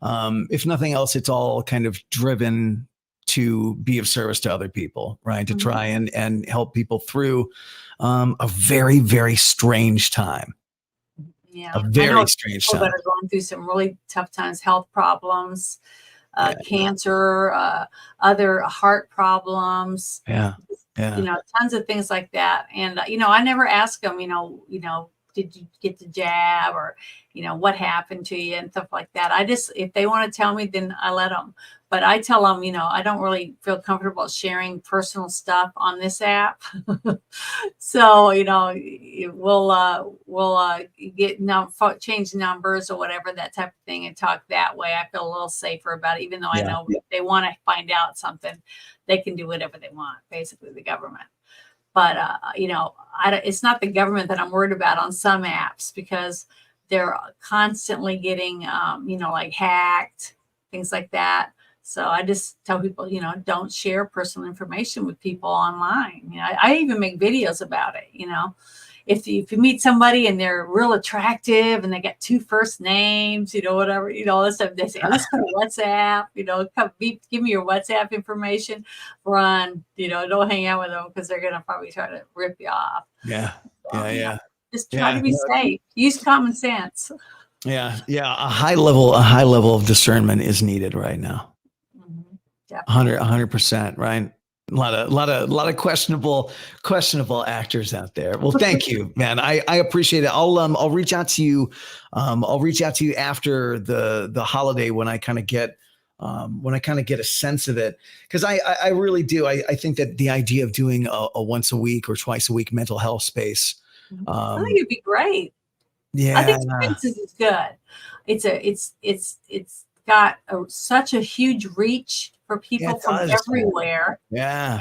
it's all kind of driven to be of service to other people, right? To try and help people through a very, very strange time. Yeah, A I know very strange people that time. are going through some really tough times, health problems, Yeah. cancer, other heart problems. Yeah. You know, tons of things like that. And you know, I never ask them, you know, did you get the jab, or you know, what happened to you and stuff like that. I just, if they want to tell me, then I let them. But I tell them, you know, I don't really feel comfortable sharing personal stuff on this app. So, you know, we'll get change numbers or whatever, that type of thing, and talk that way. I feel a little safer about it, even though I know if they want to find out something, they can do whatever they want, basically the government. But, you know, it's not the government that I'm worried about on some apps, because they're constantly getting, you know, like hacked, things like that. So I just tell people, you know, don't share personal information with people online. You know, I even make videos about it. You know, if you meet somebody and they're real attractive and they got 2 first names, you know, whatever, you know, all this stuff, they say, let's go to WhatsApp, you know, give me your WhatsApp information, run, you know, don't hang out with them, because they're going to probably try to rip you off. Yeah. You know, just try to be safe. Use common sense. Yeah. A high level of discernment is needed right now. 100%, right? A lot of questionable actors out there. Well, thank you, man. I appreciate it. I'll reach out to you. I'll reach out to you after the holiday, when I kind of get a sense of it, because I really do. I think that the idea of doing a once a week or twice a week mental health space, I think it'd be great. yeah, I think Spaces is good. It's got such a huge reach for people from everywhere. Yeah.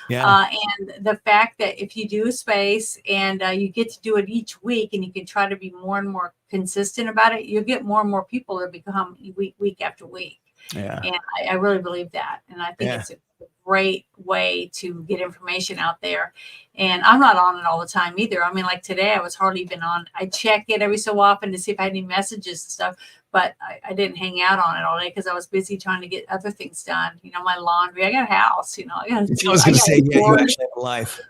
And the fact that if you do a space and you get to do it each week, and you can try to be more and more consistent about it, you'll get more and more people to become week after week. Yeah. And I really believe that. And I think it's a great way to get information out there. And I'm not on it all the time either. I mean, like today, I was hardly even on. I check it every so often to see if I had any messages and stuff, but I didn't hang out on it all day because I was busy trying to get other things done. You know, my laundry. I got a house. You know, I was going to say, you actually have a life.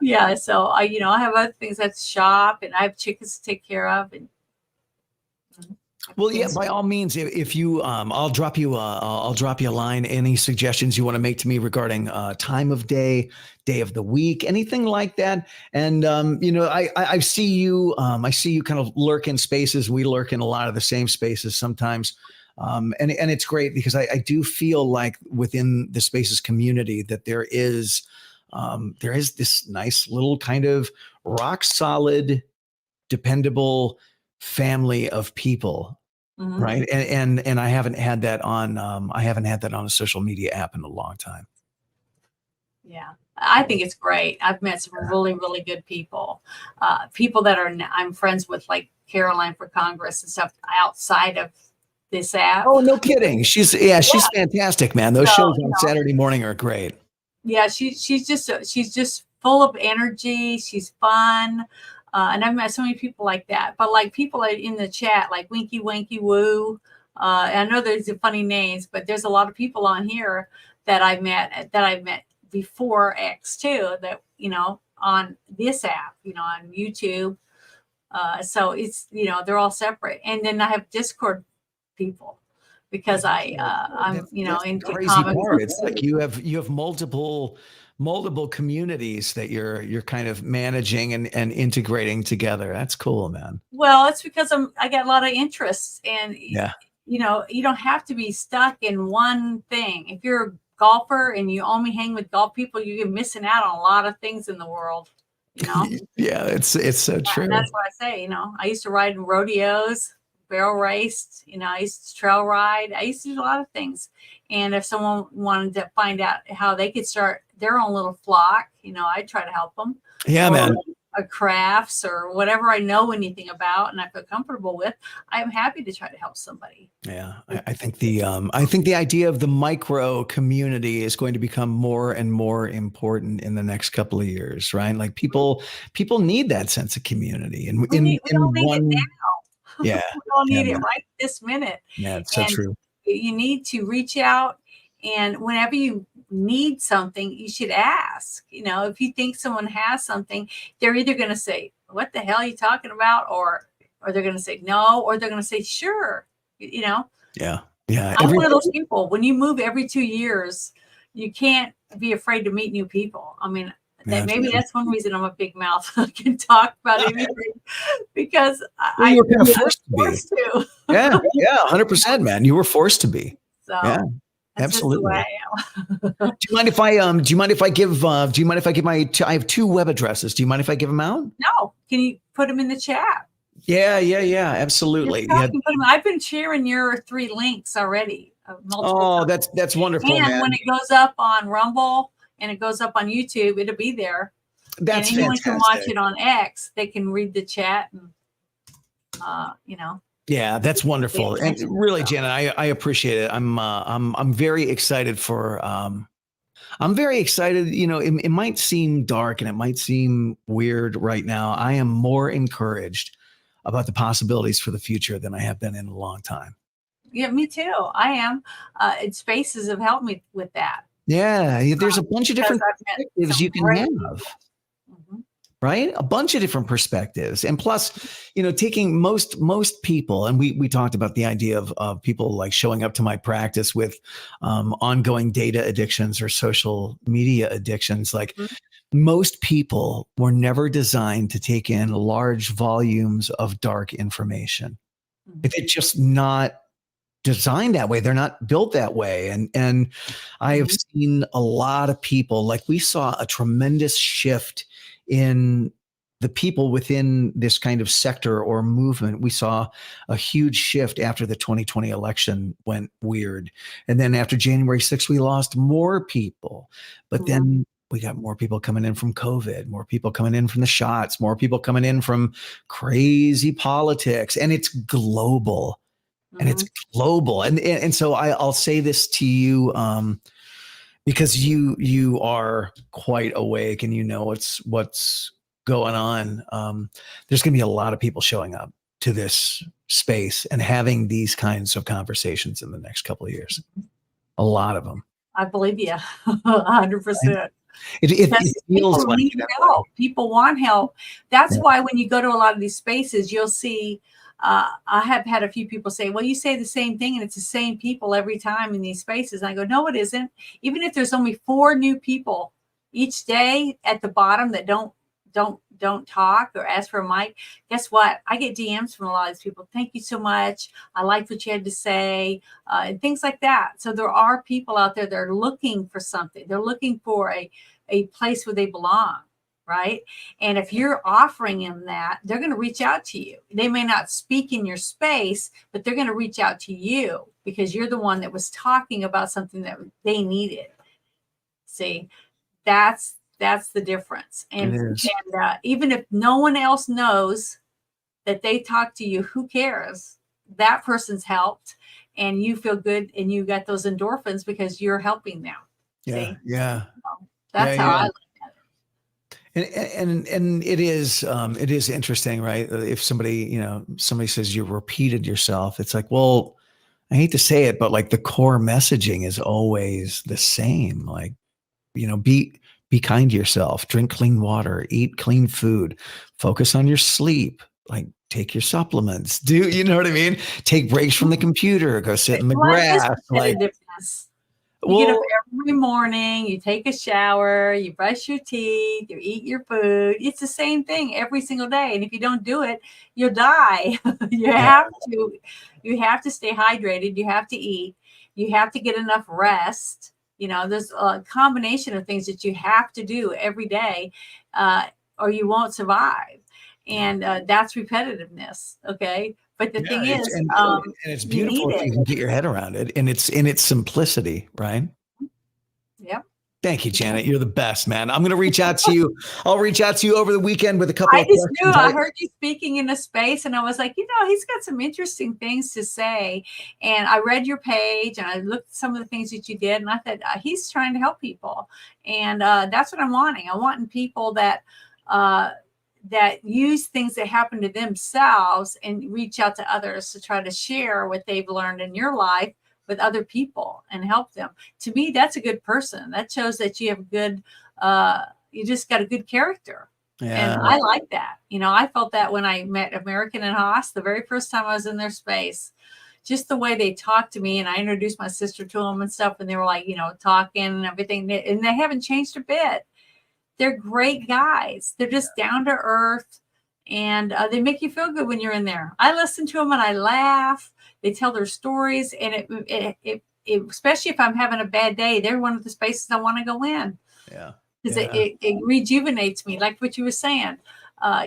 Yeah. So I have other things. I have to shop, and I have chickens to take care of, and. Well, yeah, by all means, if you, I'll drop you a line. Any suggestions you want to make to me regarding time of day of the week, anything like that. And you know, I see you kind of lurk in spaces. We lurk in a lot of the same spaces sometimes, and it's great because I do feel like within the Spaces community that there is this nice little kind of rock solid, dependable family of people, right? And I haven't had that on a social media app in a long time. Yeah, I think it's great. I've met some really, really good people, people that I'm friends with, like Caroline for Congress and stuff, outside of this app. Oh, no kidding. She's fantastic, man. Those shows on Saturday morning are great. Yeah, she's just full of energy. She's fun. And I've met so many people like that. But like people in the chat, like Winky Wanky Woo. I know there's funny names, but there's a lot of people on here that I've met before X too, that, you know, on this app, you know, on YouTube. So it's, you know, they're all separate. And then I have Discord people, because I'm into crazy comics. part. It's like you have multiple communities that you're kind of managing and integrating together. That's cool, man. Well, it's because I got a lot of interests, and Yeah. you don't have to be stuck in one thing. If you're a golfer and you only hang with golf people, you're missing out on a lot of things in the world. Yeah, it's so true. And that's what I say. I used to ride in rodeos, barrel raced. I used to trail ride. I used to do a lot of things. And if someone wanted to find out how they could start their own little flock, I'd try to help them. Yeah, man. Crafts or whatever I know anything about and I feel comfortable with, I'm happy to try to help somebody. Yeah, I think the idea of the micro community is going to become more and more important in the next couple of years, right? Like people need that sense of community, and we don't need it now. Yeah, we don't need it right this minute. Yeah, it's so true. You need to reach out, and whenever you need something, you should ask. If you think someone has something, they're either going to say, "What the hell are you talking about?" or they're going to say no, or they're going to say, "Sure." Yeah. I'm one of those people. When you move every 2 years, you can't be afraid to meet new people. I mean, maybe that's one reason I'm a big mouth. I can talk about anything because you were kind of forced to. Yeah, 100%, man. You were forced to be. So, yeah. Absolutely. I am. Do you mind if I give I have 2 web addresses. Do you mind if I give them out? No. Can you put them in the chat? Yeah. Absolutely. I've been sharing your 3 links already. Oh, that's wonderful. And man. when it goes up on Rumble and it goes up on YouTube, it'll be there. That's and anyone fantastic. can watch it on X. They can read the chat and Yeah, that's wonderful. And really, Janet, I appreciate it. I'm very excited for I'm very excited. It might seem dark and it might seem weird right now. I am more encouraged about the possibilities for the future than I have been in a long time. Yeah, me too. I am. Spaces have helped me with that. Yeah, there's a bunch of different perspectives you can have. Right? A bunch of different perspectives. And plus, taking most people, and we talked about the idea of people like showing up to my practice with ongoing data addictions or social media addictions. Like most people were never designed to take in large volumes of dark information. It's just not designed that way. They're not built that way. And I have seen a lot of people, like we saw a tremendous shift in the people within this kind of sector or movement. We saw a huge shift after the 2020 election went weird. And then after January 6th, we lost more people. But then we got more people coming in from COVID, more people coming in from the shots, more people coming in from crazy politics. And it's global. And it's global. And so I'll say this to you, because you are quite awake and what's going on. There's going to be a lot of people showing up to this space and having these kinds of conversations in the next couple of years. A lot of them. I believe you, 100%. It feels like help. People want help. That's why when you go to a lot of these spaces, you'll see. I have had a few people say, well, you say the same thing and it's the same people every time in these spaces. And I go, no, it isn't. Even if there's only 4 new people each day at the bottom that don't talk or ask for a mic, guess what? I get DMs from a lot of these people. Thank you so much. I liked what you had to say, and things like that. So there are people out there that are looking for something. They're looking for a place where they belong. Right. And if you're offering them that, they're going to reach out to you. They may not speak in your space, but they're going to reach out to you because you're the one that was talking about something that they needed. See, that's the difference. And even if no one else knows that they talked to you, who cares? That person's helped and you feel good and you got those endorphins because you're helping them. Yeah. See? Yeah. That's how I look. And it is interesting, right? If somebody says you repeated yourself, it's like, well, I hate to say it, but like the core messaging is always the same. Like, be kind to yourself, drink clean water, eat clean food, focus on your sleep, like take your supplements. Do you know what I mean? Take breaks from the computer. Go sit in the grass. Like, you get up every morning, you take a shower, you brush your teeth, you eat your food. It's the same thing every single day. And if you don't do it, you'll die. You have to stay hydrated. You have to eat. You have to get enough rest. You know, there's a combination of things that you have to do every day, or you won't survive. And that's repetitiveness. Okay. But the thing is, and it's beautiful if you can get your head around it, and it's in its simplicity, right? Yep. Thank you, Janet. You're the best, man. I'm going to reach out to you. I'll reach out to you over the weekend with a couple of questions. I just knew. I heard you speaking in a space, and I was like, you know, he's got some interesting things to say. And I read your page, and I looked at some of the things that you did, and I thought he's trying to help people, and that's what I'm wanting. I'm wanting people that use things that happen to themselves and reach out to others to try to share what they've learned in your life with other people and help them. To me, that's a good person. That shows that you have good, you just got a good character. Yeah. And I like that. You know, I felt that when I met American and Haas, the very first time I was in their space, just the way they talked to me, and I introduced my sister to them and stuff, and they were like, you know, talking and everything, and they haven't changed a bit. They're great guys. They're just down to earth, and they make you feel good when you're in there. I listen to them and I laugh. They tell their stories, and it especially if I'm having a bad day, they're one of the spaces I want to go in. Yeah, because it rejuvenates me, like what you were saying.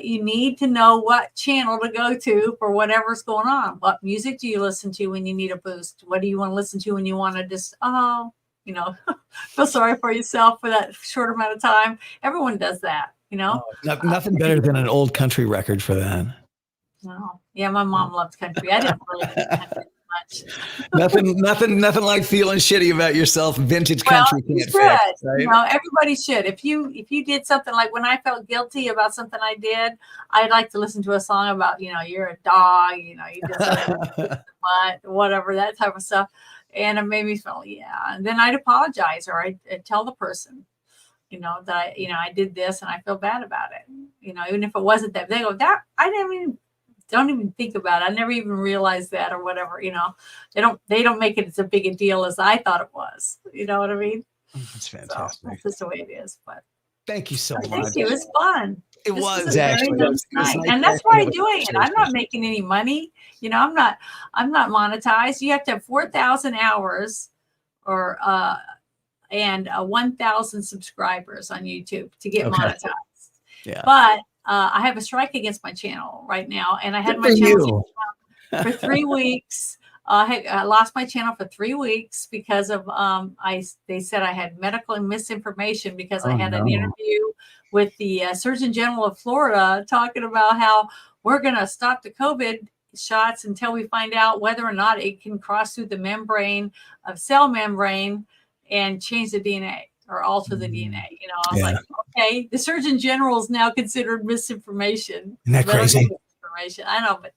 You need to know what channel to go to for whatever's going on. What music do you listen to when you need a boost? What do you want to listen to when you want to just you know, feel sorry for yourself for that short amount of time? Everyone does that, you know. Nothing better than an old country record for that. No, yeah, my mom loved country. I didn't really like country much. nothing like feeling shitty about yourself. Vintage country can't fix, right? You know, everybody should. If you did something, like when I felt guilty about something I did, I'd like to listen to a song about, you know, you're a dog, you know, you just whatever, that type of stuff. And it made me feel, and then I'd apologize, or I'd tell the person, you know, that I did this and I feel bad about it. You know, even if it wasn't that, they go, that I don't even think about it. I never even realized that, or whatever. You know, they don't make it as a big a deal as I thought it was. You know what I mean? That's fantastic. So that's just the way it is. But thank you so much. Thank you. It was fun. It was actually nice and that's why I'm doing it. I'm not making any money. You know, I'm not monetized. You have to have 4,000 hours or and 1,000 subscribers on YouTube to get monetized. Yeah. But I have a strike against my channel right now, and I had my channel for 3 weeks. I lost my channel for 3 weeks because of they said I had medical misinformation because I had an interview with the Surgeon General of Florida talking about how we're going to stop the COVID shots until we find out whether or not it can cross through the membrane of cell membrane and change the DNA or alter the DNA. You know, I was like, okay, the Surgeon General is now considered misinformation. Isn't that crazy? Misinformation. I know, but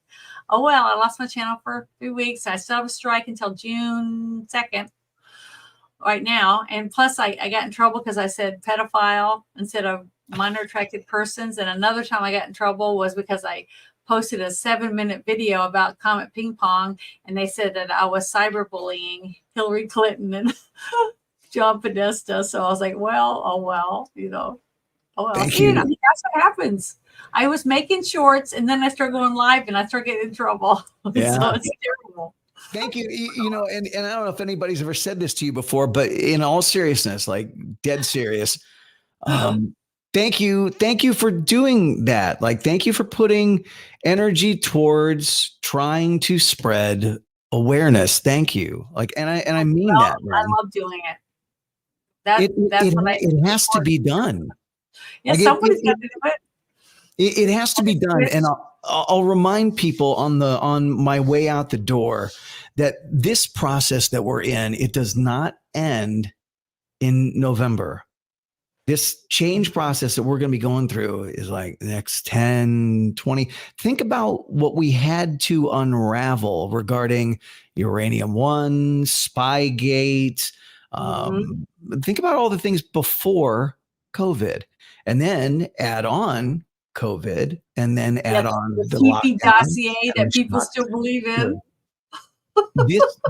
oh well, I lost my channel for 3 weeks. I still have a strike until June 2nd right now. And plus I got in trouble because I said pedophile instead of minor attracted persons. And another time I got in trouble was because I posted a 7-minute video about Comet Ping Pong, and they said that I was cyberbullying Hillary Clinton and John Podesta. So I was like, well, you know. Oh well. Thank you. That's what happens. I was making shorts, and then I started going live, and I started getting in trouble. Yeah. So it's terrible. Thank you. You know, and I don't know if anybody's ever said this to you before, but in all seriousness, like dead serious, thank you for doing that. Like, thank you for putting energy towards trying to spread awareness. Thank you. Like, and I mean that. Man. I love doing it. It has to be done. Yeah, like somebody's got to do it. It has to be done. And I'll remind people on my way out the door that this process that we're in, it does not end in November. This change process that we're going to be going through is like the next 10, 20. Think about what we had to unravel regarding Uranium One, Spygate. Think about all the things before COVID, and then add on COVID and then add on the the TP lockdown. dossier that people still believe in.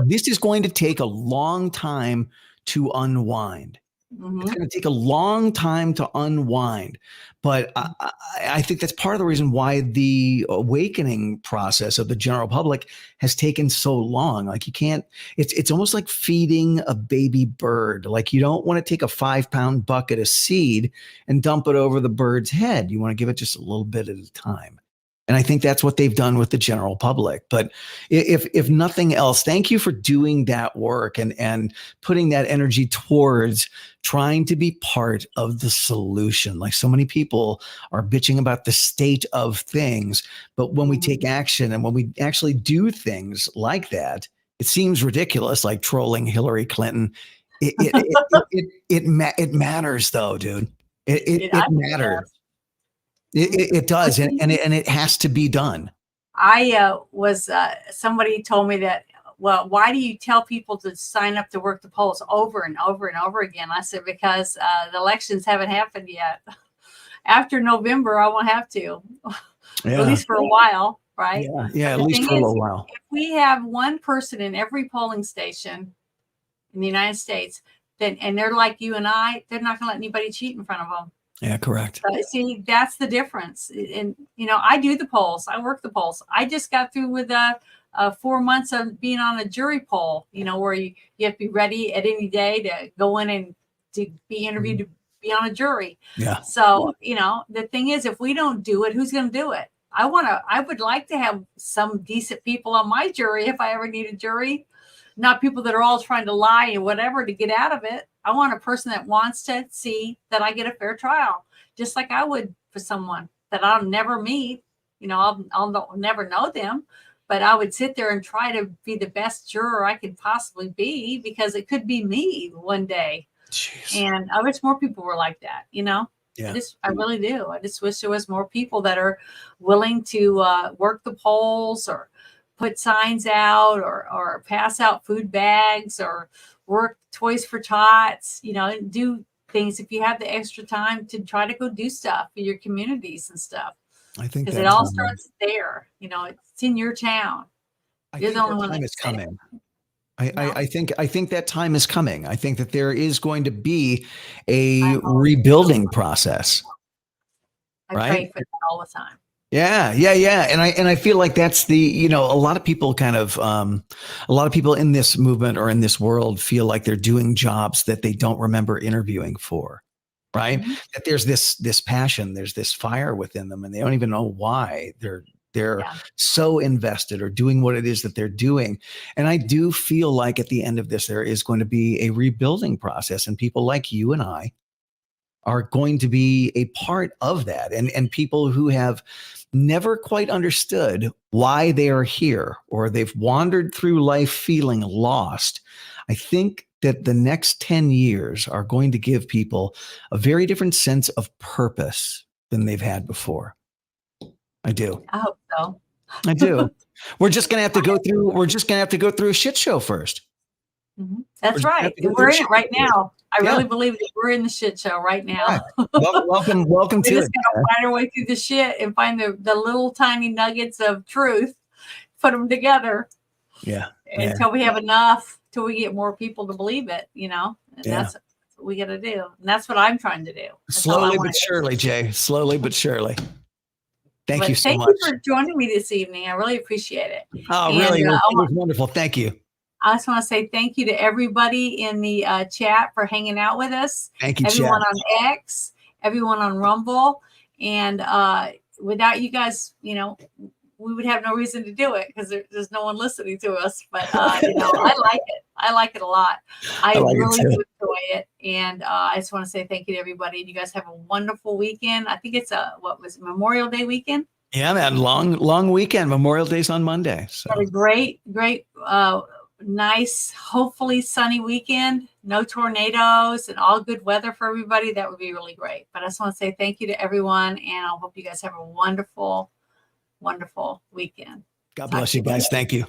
This is going to take a long time to unwind. Mm-hmm. It's going to take a long time to unwind. But I think that's part of the reason why the awakening process of the general public has taken so long. Like you can't, it's almost like feeding a baby bird. Like you don't want to take a 5-pound bucket of seed and dump it over the bird's head. You want to give it just a little bit at a time. And I think that's what they've done with the general public. But if nothing else, thank you for doing that work and putting that energy towards trying to be part of the solution. Like so many people are bitching about the state of things, but when we take action and when we actually do things like that, it seems ridiculous, like trolling Hillary Clinton. It matters though, dude. It matters. It does, and it has to be done. Somebody told me that, well, why do you tell people to sign up to work the polls over and over and over again? I said, because the elections haven't happened yet. After November, I won't have to, at least for a while, right? Yeah, at least for a little while. If we have one person in every polling station in the United States, and they're like you and I, they're not going to let anybody cheat in front of them. Yeah, correct. See, that's the difference. And, I do the polls. I work the polls. I just got through with 4 months of being on a jury poll, where you have to be ready at any day to go in and to be interviewed to be on a jury. Yeah. So, the thing is, if we don't do it, who's going to do it? I would like to have some decent people on my jury if I ever need a jury, not people that are all trying to lie and whatever to get out of it. I want a person that wants to see that I get a fair trial, just like I would for someone that I'll never meet. I'll never know them, but I would sit there and try to be the best juror I could possibly be, because it could be me one day. Jeez. And I wish more people were like that, Yeah. I really do. I just wish there was more people that are willing to work the polls or put signs out or pass out food bags or work Toys for Tots, and do things if you have the extra time to try to go do stuff in your communities and stuff. I think because it all starts there. It's in your town. You're the only one that's coming. I think that time is coming. I think that there is going to be a rebuilding process. I pray for that all the time. Yeah. And I feel like that's a lot of people a lot of people in this movement or in this world feel like they're doing jobs that they don't remember interviewing for, right? Mm-hmm. That there's this passion, there's this fire within them, and they don't even know why they're so invested or doing what it is that they're doing. And I do feel like at the end of this, there is going to be a rebuilding process, and people like you and I are going to be a part of that. And people who have never quite understood why they are here, or they've wandered through life feeling lost. I think that the next 10 years are going to give people a very different sense of purpose than they've had before. I do. I hope so. I do. We're just going to have to go through a shit show first. Mm-hmm. That's right. We're in it right now. I really believe that we're in the shit show right now. Right. Welcome to it. We just gotta find our way through the shit and find the little tiny nuggets of truth, put them together. Yeah. Until we have enough, till we get more people to believe it, And that's what we got to do. And that's what I'm trying to do. Slowly but surely, Jay. Slowly but surely. Thank you so much. Thank you for joining me this evening. I really appreciate it. Oh, really? It was wonderful. Thank you. I just want to say thank you to everybody in the chat for hanging out with us. Thank you, everyone on X, everyone on Rumble. And without you guys, we would have no reason to do it because there's no one listening to us. But, I like it. I like it a lot. I like really do enjoy it. And I just want to say thank you to everybody. And you guys have a wonderful weekend. I think it's Memorial Day weekend? Yeah, man. Long weekend. Memorial Day's on Monday. So. Had a great, nice, hopefully sunny weekend, no tornadoes, and all good weather for everybody. That would be really great. But I just want to say thank you to everyone, and I hope you guys have a wonderful, wonderful weekend. God bless you guys. Thank you.